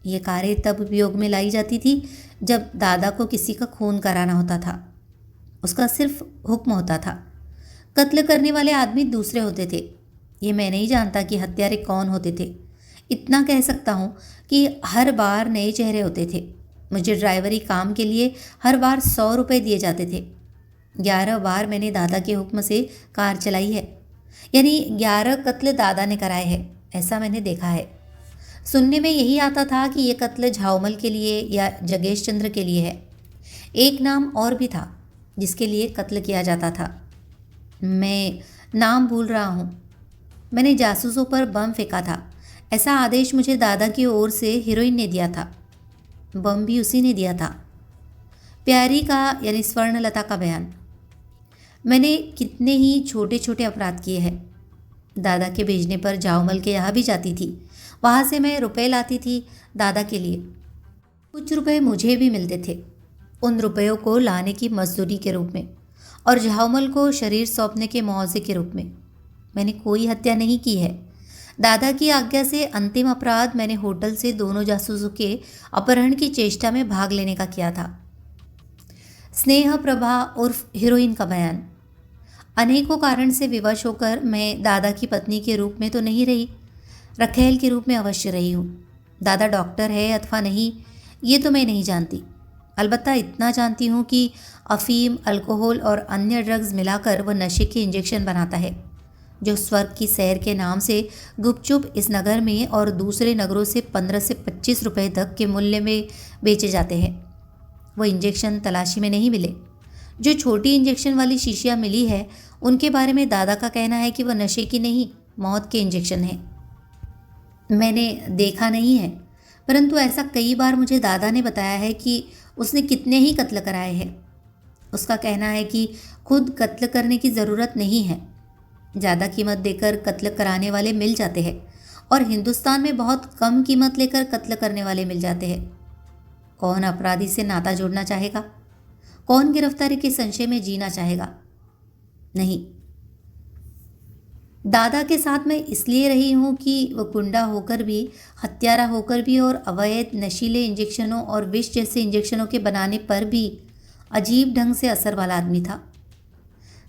ये कारें तब उपयोग में लाई जाती थी जब दादा को किसी का खून कराना होता था। उसका सिर्फ हुक्म होता था। कत्ल करने वाले आदमी दूसरे होते थे। ये मैं नहीं जानता कि हत्यारे कौन होते थे। इतना कह सकता हूँ कि हर बार नए चेहरे होते थे। मुझे ड्राइवरी काम के लिए हर बार 100 रुपये दिए जाते थे। 11 बार मैंने दादा के हुक्म से कार चलाई है, यानी 11 कत्ल दादा ने कराए हैं, ऐसा मैंने देखा है। सुनने में यही आता था कि ये कत्ल झाऊमल के लिए या जगेश चंद्र के लिए है। एक नाम और भी था जिसके लिए कत्ल किया जाता था, मैं नाम भूल रहा हूँ। मैंने जासूसों पर बम फेंका था, ऐसा आदेश मुझे दादा की ओर से हीरोइन ने दिया था। बम भी उसी ने दिया था। प्यारी का यानी स्वर्णलता का बयान, मैंने कितने ही छोटे छोटे अपराध किए हैं। दादा के भेजने पर झाऊमल के यहाँ भी जाती थी। वहाँ से मैं रुपए लाती थी दादा के लिए। कुछ रुपए मुझे भी मिलते थे, उन रुपयों को लाने की मजदूरी के रूप में और झावमल को शरीर सौंपने के मुआवजे के रूप में। मैंने कोई हत्या नहीं की है। दादा की आज्ञा से अंतिम अपराध मैंने होटल से दोनों जासूसों के अपहरण की चेष्टा में भाग लेने का किया था। स्नेह प्रभा उर्फ हीरोइन का बयान। अनेकों कारण से विवश होकर मैं दादा की पत्नी के रूप में तो नहीं रही, रखेल के रूप में अवश्य रही हूँ। दादा डॉक्टर है अथवा नहीं, ये तो मैं नहीं जानती। अलबत्ता इतना जानती हूँ कि अफीम, अल्कोहल और अन्य ड्रग्स मिलाकर वह नशे के इंजेक्शन बनाता है, जो स्वर्ग की सैर के नाम से गुपचुप इस नगर में और दूसरे नगरों से 15 से 25 रुपए तक के मूल्य में बेचे जाते हैं। वो इंजेक्शन तलाशी में नहीं मिले। जो छोटी इंजेक्शन वाली शीशियाँ मिली है, उनके बारे में दादा का कहना है कि वह नशे की नहीं, मौत के इंजेक्शन है। मैंने देखा नहीं है, परंतु ऐसा कई बार मुझे दादा ने बताया है कि उसने कितने ही कत्ल कराए हैं। उसका कहना है कि खुद कत्ल करने की ज़रूरत नहीं है, ज़्यादा कीमत देकर कत्ल कराने वाले मिल जाते हैं और हिंदुस्तान में बहुत कम कीमत लेकर कत्ल करने वाले मिल जाते हैं। कौन अपराधी से नाता जोड़ना चाहेगा? कौन गिरफ्तारी के संशय में जीना चाहेगा? नहीं। दादा के साथ मैं इसलिए रही हूँ कि वह गुंडा होकर भी, हत्यारा होकर भी और अवैध नशीले इंजेक्शनों और विष जैसे इंजेक्शनों के बनाने पर भी अजीब ढंग से असर वाला आदमी था।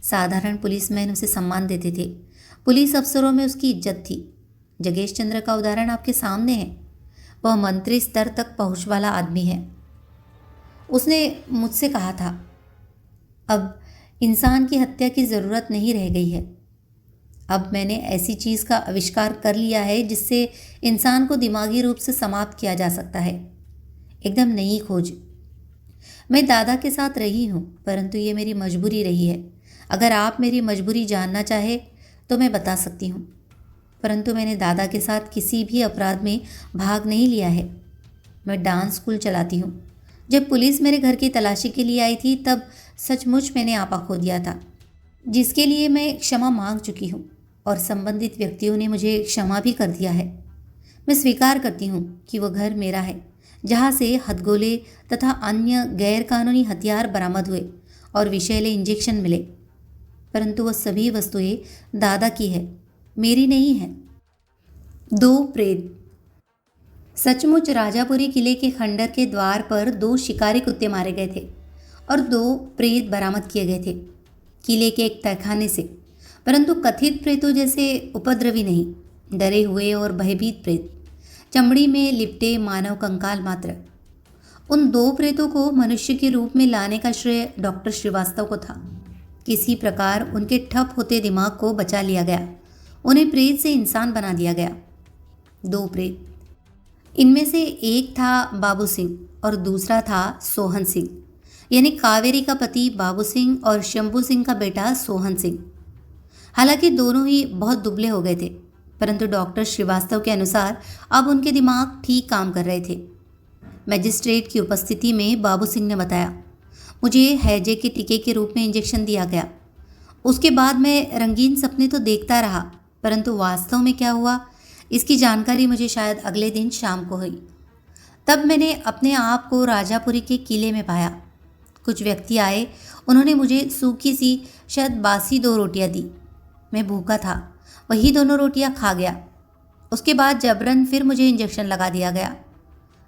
साधारण पुलिसमैन उसे सम्मान देते थे। पुलिस अफसरों में उसकी इज्जत थी। जगेश चंद्र का उदाहरण आपके सामने है। वह मंत्री स्तर तक पहुँच वाला आदमी है। उसने मुझसे कहा था, अब इंसान की हत्या की ज़रूरत नहीं रह गई है। अब मैंने ऐसी चीज़ का आविष्कार कर लिया है जिससे इंसान को दिमागी रूप से समाप्त किया जा सकता है। एकदम नई खोज। मैं दादा के साथ रही हूँ, परंतु ये मेरी मजबूरी रही है। अगर आप मेरी मजबूरी जानना चाहे तो मैं बता सकती हूँ, परंतु मैंने दादा के साथ किसी भी अपराध में भाग नहीं लिया है। मैं डांस स्कूल चलाती हूँ। जब पुलिस मेरे घर की तलाशी के लिए आई थी तब सचमुच मैंने आपा खो दिया था, जिसके लिए मैं क्षमा मांग चुकी हूँ और संबंधित व्यक्तियों ने मुझे क्षमा भी कर दिया है। मैं स्वीकार करती हूँ कि वह घर मेरा है, जहाँ से हथगोले तथा अन्य गैरकानूनी हथियार बरामद हुए और विषैले इंजेक्शन मिले, परंतु वह सभी वस्तुएं दादा की है, मेरी नहीं है। 2 प्रेत। सचमुच राजापुरी किले के खंडर के द्वार पर 2 शिकारी कुत्ते मारे गए थे और 2 प्रेत बरामद किए गए थे किले के एक तहखाने से, परंतु कथित प्रेतों जैसे उपद्रवी नहीं, डरे हुए और भयभीत प्रेत, चमड़ी में लिपटे मानव कंकाल मात्र। उन 2 प्रेतों को मनुष्य के रूप में लाने का श्रेय डॉक्टर श्रीवास्तव को था। किसी प्रकार उनके ठप होते दिमाग को बचा लिया गया, उन्हें प्रेत से इंसान बना दिया गया। 2 प्रेत। इनमें से एक था बाबू सिंह और दूसरा था सोहन सिंह, यानी कावेरी का पति बाबू सिंह और शंभू सिंह का बेटा सोहन सिंह। हालांकि दोनों ही बहुत दुबले हो गए थे, परंतु डॉक्टर श्रीवास्तव के अनुसार अब उनके दिमाग ठीक काम कर रहे थे। मजिस्ट्रेट की उपस्थिति में बाबू सिंह ने बताया, मुझे हैजे के टीके के रूप में इंजेक्शन दिया गया। उसके बाद मैं रंगीन सपने तो देखता रहा, परंतु वास्तव में क्या हुआ इसकी जानकारी मुझे शायद अगले दिन शाम को हुई। तब मैंने अपने आप को राजापुरी के किले में पाया। कुछ व्यक्ति आए, उन्होंने मुझे सूखी सी शायद बासी 2 रोटियां दी। मैं भूखा था, वही दोनों रोटियां खा गया। उसके बाद जबरन फिर मुझे इंजेक्शन लगा दिया गया।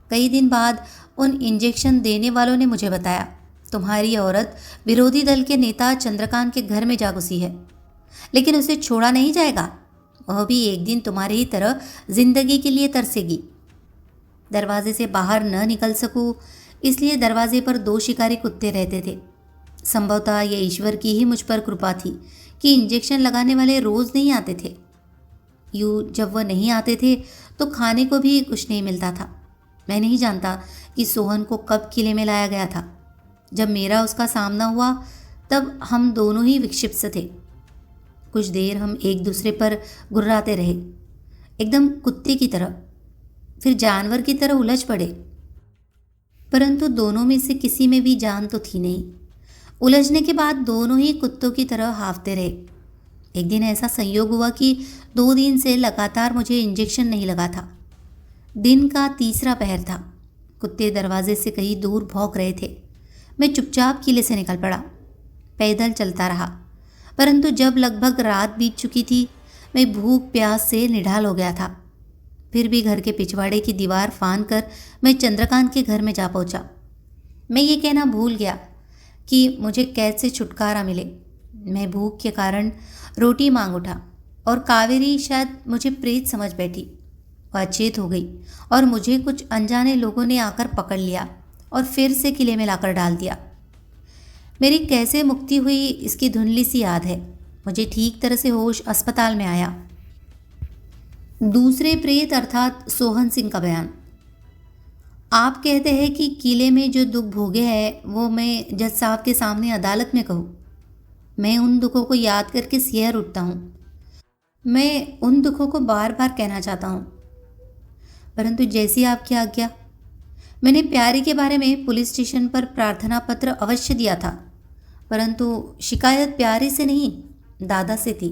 कई दिन बाद उन इंजेक्शन देने वालों ने मुझे बताया, तुम्हारी औरत विरोधी दल के नेता चंद्रकांत के घर में जा घुसी है, लेकिन उसे छोड़ा नहीं जाएगा। वह भी एक दिन तुम्हारी ही तरह जिंदगी के लिए तरसेगी। दरवाजे से बाहर न निकल सकूं, इसलिए दरवाजे पर 2 शिकारी कुत्ते रहते थे। संभवतः यह ईश्वर की ही मुझ पर कृपा थी कि इंजेक्शन लगाने वाले रोज़ नहीं आते थे। यूँ जब वह नहीं आते थे तो खाने को भी कुछ नहीं मिलता था। मैं नहीं जानता कि सोहन को कब किले में लाया गया था। जब मेरा उसका सामना हुआ तब हम दोनों ही विक्षिप्त से थे। कुछ देर हम एक दूसरे पर गुर्राते रहे, एकदम कुत्ते की तरह, फिर जानवर की तरह उलझ पड़े, परंतु दोनों में से किसी में भी जान तो थी नहीं। उलझने के बाद दोनों ही कुत्तों की तरह हांफते रहे। एक दिन ऐसा संयोग हुआ कि 2 दिन से लगातार मुझे इंजेक्शन नहीं लगा था। दिन का तीसरा पहर था। कुत्ते दरवाजे से कहीं दूर भौंक रहे थे। मैं चुपचाप किले से निकल पड़ा। पैदल चलता रहा, परंतु जब लगभग रात बीत चुकी थी, मैं भूख प्यास से निढाल हो गया था। फिर भी घर के पिछवाड़े की दीवार फांद कर मैं चंद्रकांत के घर में जा पहुंचा। मैं ये कहना भूल गया कि मुझे कैद से छुटकारा मिले। मैं भूख के कारण रोटी मांग उठा और कावेरी शायद मुझे प्रेत समझ बैठी। वह अचेत हो गई और मुझे कुछ अनजाने लोगों ने आकर पकड़ लिया और फिर से किले में लाकर डाल दिया। मेरी कैसे मुक्ति हुई इसकी धुंधली सी याद है। मुझे ठीक तरह से होश अस्पताल में आया। दूसरे प्रेत अर्थात सोहन सिंह का बयान। आप कहते हैं कि किले में जो दुख भोगे हैं वो मैं जज साहब के सामने अदालत में कहूँ। मैं उन दुखों को याद करके सिहर उठता हूँ। मैं उन दुखों को बार बार कहना चाहता हूँ, परंतु जैसी आपकी आज्ञा। मैंने प्यारी के बारे में पुलिस स्टेशन पर प्रार्थना पत्र अवश्य दिया था, परंतु शिकायत प्यारी से नहीं, दादा से थी।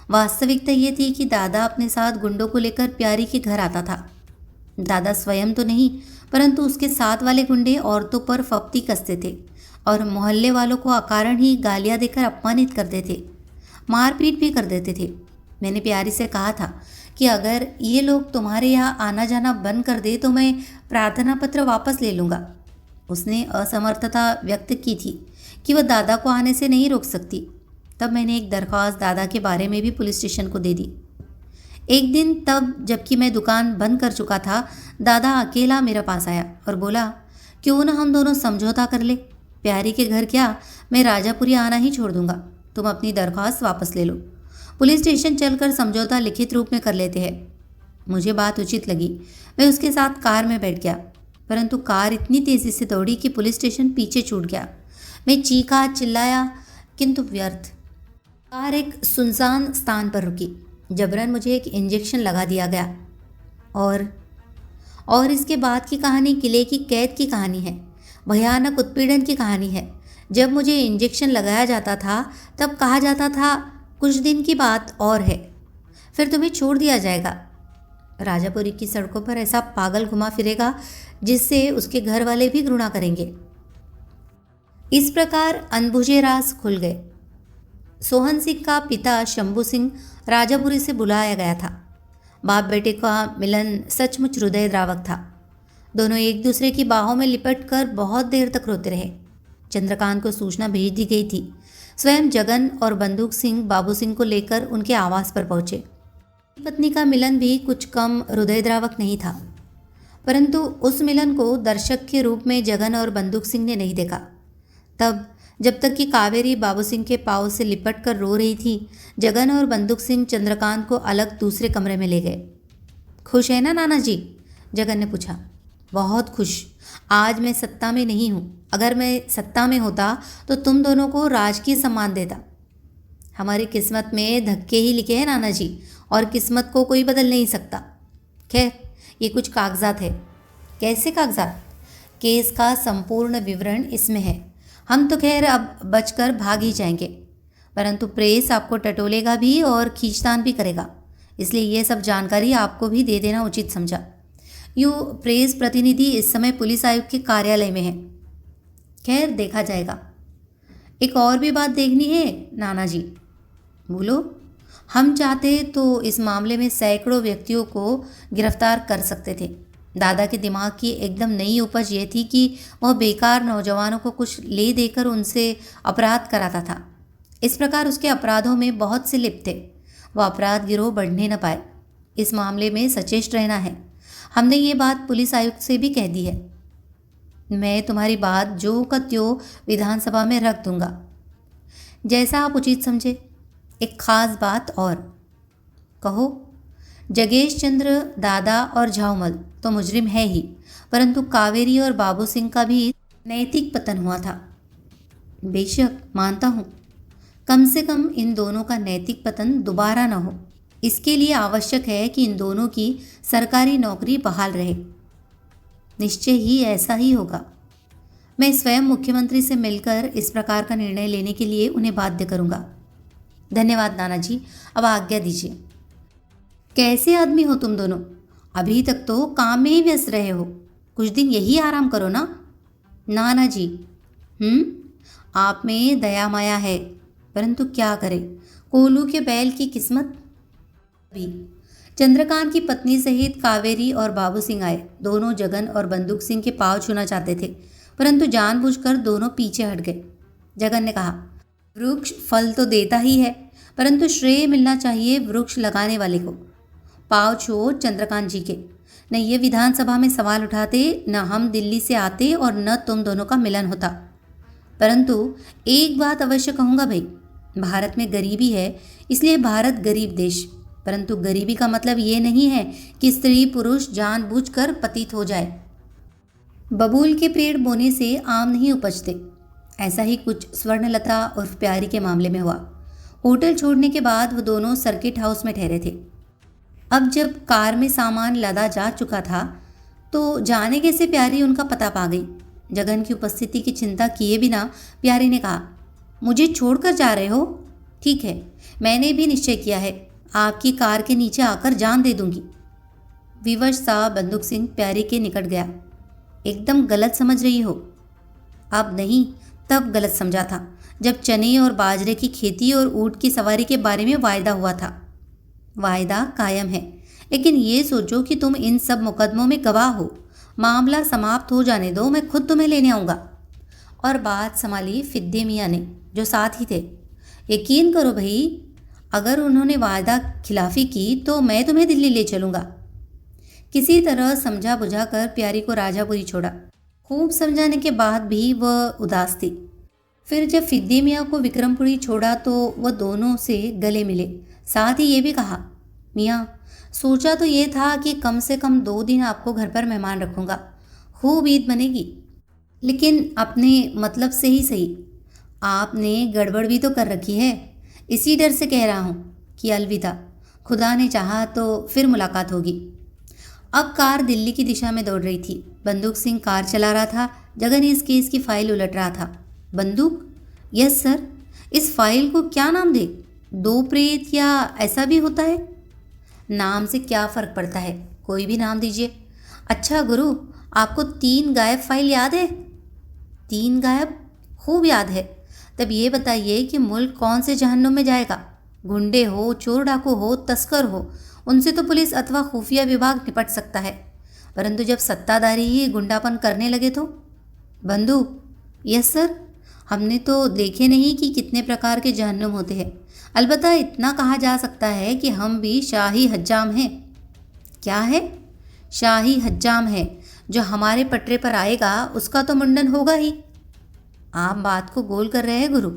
वास्तविकता ये थी कि दादा अपने साथ गुंडों को लेकर प्यारी के घर आता था। दादा स्वयं तो नहीं, परंतु उसके साथ वाले गुंडे औरतों पर फप्ती कसते थे और मोहल्ले वालों को अकारण ही गालियां देकर अपमानित करते थे, मारपीट भी कर देते थे। मैंने प्यारी से कहा था कि अगर ये लोग तुम्हारे यहाँ आना जाना बंद कर दे तो मैं प्रार्थना पत्र वापस ले लूँगा। उसने असमर्थता व्यक्त की थी कि वह दादा को आने से नहीं रोक सकती। तब मैंने एक दरख्वास्त दादा के बारे में भी पुलिस स्टेशन को दे दी। एक दिन तब जबकि मैं दुकान बंद कर चुका था, दादा अकेला मेरे पास आया और बोला, क्यों ना हम दोनों समझौता कर ले। प्यारी के घर क्या, मैं राजापुरी आना ही छोड़ दूंगा। तुम अपनी दरख्वास्त वापस ले लो। पुलिस स्टेशन चलकर समझौता लिखित रूप में कर लेते हैं। मुझे बात उचित लगी। मैं उसके साथ कार में बैठ गया, परंतु कार इतनी तेज़ी से दौड़ी कि पुलिस स्टेशन पीछे छूट गया। मैं चीखा चिल्लाया, किंतु व्यर्थ। कार एक सुनसान स्थान पर रुकी। जबरन मुझे एक इंजेक्शन लगा दिया गया। और इसके बाद की कहानी किले की कैद की कहानी है, भयानक उत्पीड़न की कहानी है। जब मुझे इंजेक्शन लगाया जाता था तब कहा जाता था कुछ दिन की बात और है, फिर तुम्हें छोड़ दिया जाएगा। राजापुरी की सड़कों पर ऐसा पागल घुमा फिरेगा जिससे उसके घर वाले भी घृणा करेंगे। इस प्रकार अनबुझे राज खुल गए। सोहन सिंह का पिता शंभू सिंह राजापुरी से बुलाया गया था। बाप बेटे का मिलन सचमुच हृदयद्रावक था। दोनों एक दूसरे की बाहों में लिपट कर बहुत देर तक रोते रहे। चंद्रकांत को सूचना भेज दी गई थी। स्वयं जगन और बंदूक सिंह बाबू सिंह को लेकर उनके आवास पर पहुंचे। पत्नी का मिलन भी कुछ कम हृदयद्रावक नहीं था, परंतु उस मिलन को दर्शक के रूप में जगन और बंदूक सिंह ने नहीं देखा। तब जब तक कि कावेरी बाबू सिंह के पाँव से लिपट कर रो रही थी, जगन और बंदूक सिंह चंद्रकांत को अलग दूसरे कमरे में ले गए। खुश है ना नाना जी? जगन ने पूछा। बहुत खुश। आज मैं सत्ता में नहीं हूँ। अगर मैं सत्ता में होता तो तुम दोनों को राजकीय सम्मान देता। हमारी किस्मत में धक्के ही लिखे हैं नाना जी, और किस्मत को कोई बदल नहीं सकता। खैर, ये कुछ कागजात है। कैसे कागजात? केस का संपूर्ण विवरण इसमें है। हम तो खैर अब बचकर भाग ही जाएंगे, परंतु प्रेस आपको टटोलेगा भी और खींचतान भी करेगा, इसलिए ये सब जानकारी आपको भी दे देना उचित समझा। यूँ प्रेस प्रतिनिधि इस समय पुलिस आयुक्त के कार्यालय में है। खैर, देखा जाएगा। एक और भी बात देखनी है नाना जी। बोलो। हम चाहते तो इस मामले में सैकड़ों व्यक्तियों को गिरफ्तार कर सकते थे। दादा के दिमाग की एकदम नई उपज ये थी कि वह बेकार नौजवानों को कुछ ले देकर उनसे अपराध कराता था। इस प्रकार उसके अपराधों में बहुत से लिप्त थे। वह अपराध गिरोह बढ़ने न पाए। इस मामले में सचेत रहना है। हमने ये बात पुलिस आयुक्त से भी कह दी है। मैं तुम्हारी बात जो का त्यों विधानसभा में रख दूंगा, जैसा आप उचित समझे। एक खास बात और। कहो। जगेश चंद्र, दादा और झाऊमल तो मुजरिम है ही, परंतु कावेरी और बाबू सिंह का भी नैतिक पतन हुआ था। बेशक मानता हूँ, कम से कम इन दोनों का नैतिक पतन दोबारा न हो। इसके लिए आवश्यक है कि इन दोनों की सरकारी नौकरी बहाल रहे। निश्चय ही ऐसा ही होगा। मैं स्वयं मुख्यमंत्री से मिलकर इस प्रकार का निर्णय लेने के लिए उन्हें बाध्य करूँगा। धन्यवाद नाना जी, अब आज्ञा दीजिए। कैसे आदमी हो तुम दोनों? अभी तक तो काम में ही व्यस्त रहे हो। कुछ दिन यही आराम करो ना। ना ना जी। आप में दया माया है, परंतु क्या करें, कोलू के बैल की किस्मत। भी चंद्रकांत की पत्नी सहित कावेरी और बाबू सिंह आए। दोनों जगन और बंदूक सिंह के पाँव छूना चाहते थे, परंतु जानबूझकर दोनों पीछे हट गए। जगन ने कहा, वृक्ष फल तो देता ही है, परंतु श्रेय मिलना चाहिए वृक्ष लगाने वाले को। पाँव छुओ चंद्रकांत जी के, न ये विधानसभा में सवाल उठाते, न हम दिल्ली से आते और न तुम दोनों का मिलन होता। परंतु एक बात अवश्य कहूँगा भाई, भारत में गरीबी है, इसलिए भारत गरीब देश, परंतु गरीबी का मतलब ये नहीं है कि स्त्री पुरुष जानबूझकर पतित हो जाए। बबूल के पेड़ बोने से आम नहीं उपजते, ऐसा ही कुछ स्वर्णलता और प्यारी के मामले में हुआ। होटल छोड़ने के बाद वो दोनों सर्किट हाउस में ठहरे थे। अब जब कार में सामान लदा जा चुका था तो जाने कैसे प्यारी उनका पता पा गई। जगन की उपस्थिति की चिंता किए बिना प्यारी ने कहा, मुझे छोड़कर जा रहे हो? ठीक है, मैंने भी निश्चय किया है, आपकी कार के नीचे आकर जान दे दूंगी। विवश सा बंदूक सिंह प्यारी के निकट गया। एकदम गलत समझ रही हो। अब नहीं, तब गलत समझा था जब चने और बाजरे की खेती और ऊँट की सवारी के बारे में वायदा हुआ था। वायदा कायम है, लेकिन ये सोचो कि तुम इन सब मुकदमों में गवाह हो। मामला समाप्त हो जाने दो, मैं खुद तुम्हें लेने आऊँगा। और बात संभाली फिद्दे मियाँ ने, जो साथ ही थे। यकीन करो भाई, अगर उन्होंने वायदा खिलाफी की तो मैं तुम्हें दिल्ली ले चलूँगा। किसी तरह समझा बुझा कर प्यारी को राजापुरी छोड़ा। खूब समझाने के बाद भी वह उदास थी। फिर जब फिद्दे मियाँ को विक्रमपुरी छोड़ा तो वह दोनों से गले मिले। साथ ही ये भी कहा, मियाँ सोचा तो ये था कि कम से कम 2 दिन आपको घर पर मेहमान रखूँगा, खूब ईद बनेगी, लेकिन अपने मतलब से ही सही, आपने गड़बड़ भी तो कर रखी है। इसी डर से कह रहा हूँ कि अलविदा, खुदा ने चाहा तो फिर मुलाकात होगी। अब कार दिल्ली की दिशा में दौड़ रही थी। बंदूक सिंह कार चला रहा था। जगन इस केस की फाइल उलट रहा था। बंदूक? Yes sir. इस फाइल को क्या नाम दे? 2 प्रेत या ऐसा भी होता है? नाम से क्या फ़र्क पड़ता है, कोई भी नाम दीजिए। अच्छा गुरु, आपको 3 गायब फाइल याद है? 3 गायब? खूब याद है। तब ये बताइए कि मुल्क कौन से जहन्नुम में जाएगा? गुंडे हो, चोर डाकू हो, तस्कर हो, उनसे तो पुलिस अथवा खुफिया विभाग निपट सकता है, परंतु जब सत्ताधारी ही गुंडापन करने लगे तो? बंदूक? Yes sir. हमने तो देखे नहीं कि कितने प्रकार के जहन्नुम होते हैं। अलबत्ता इतना कहा जा सकता है कि हम भी शाही हज्जाम हैं। क्या है? शाही हज्जाम है। जो हमारे पटरे पर आएगा उसका तो मुंडन होगा ही। आप बात को गोल कर रहे हैं गुरु,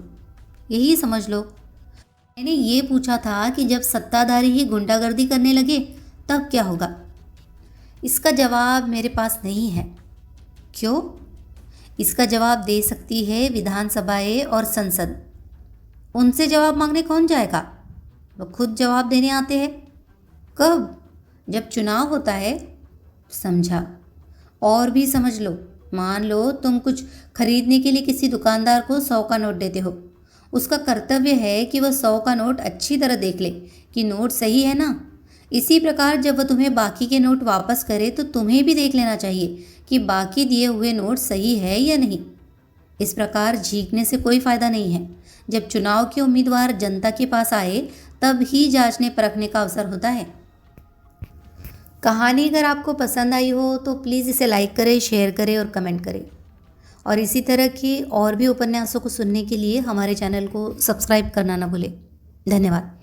यही समझ लो। मैंने ये पूछा था कि जब सत्ताधारी ही गुंडागर्दी करने लगे तब क्या होगा? इसका जवाब मेरे पास नहीं है। क्यों? इसका जवाब दे सकती है विधानसभाएं और संसद। उनसे जवाब मांगने कौन जाएगा? वो खुद जवाब देने आते हैं। कब? जब चुनाव होता है। समझा। और भी समझ लो। मान लो तुम कुछ खरीदने के लिए किसी दुकानदार को 100 का नोट देते हो। उसका कर्तव्य है कि वह 100 का नोट अच्छी तरह देख ले कि नोट सही है ना। इसी प्रकार जब वह तुम्हें बाकी के नोट वापस करे तो तुम्हें भी देख लेना चाहिए कि बाकी दिए हुए नोट सही है या नहीं। इस प्रकार झीकने से कोई फ़ायदा नहीं है। जब चुनाव के उम्मीदवार जनता के पास आए तब ही जांचने परखने का अवसर होता है। कहानी अगर आपको पसंद आई हो तो प्लीज़ इसे लाइक करें, शेयर करें और कमेंट करें। और इसी तरह के और भी उपन्यासों को सुनने के लिए हमारे चैनल को सब्सक्राइब करना ना भूलें। धन्यवाद।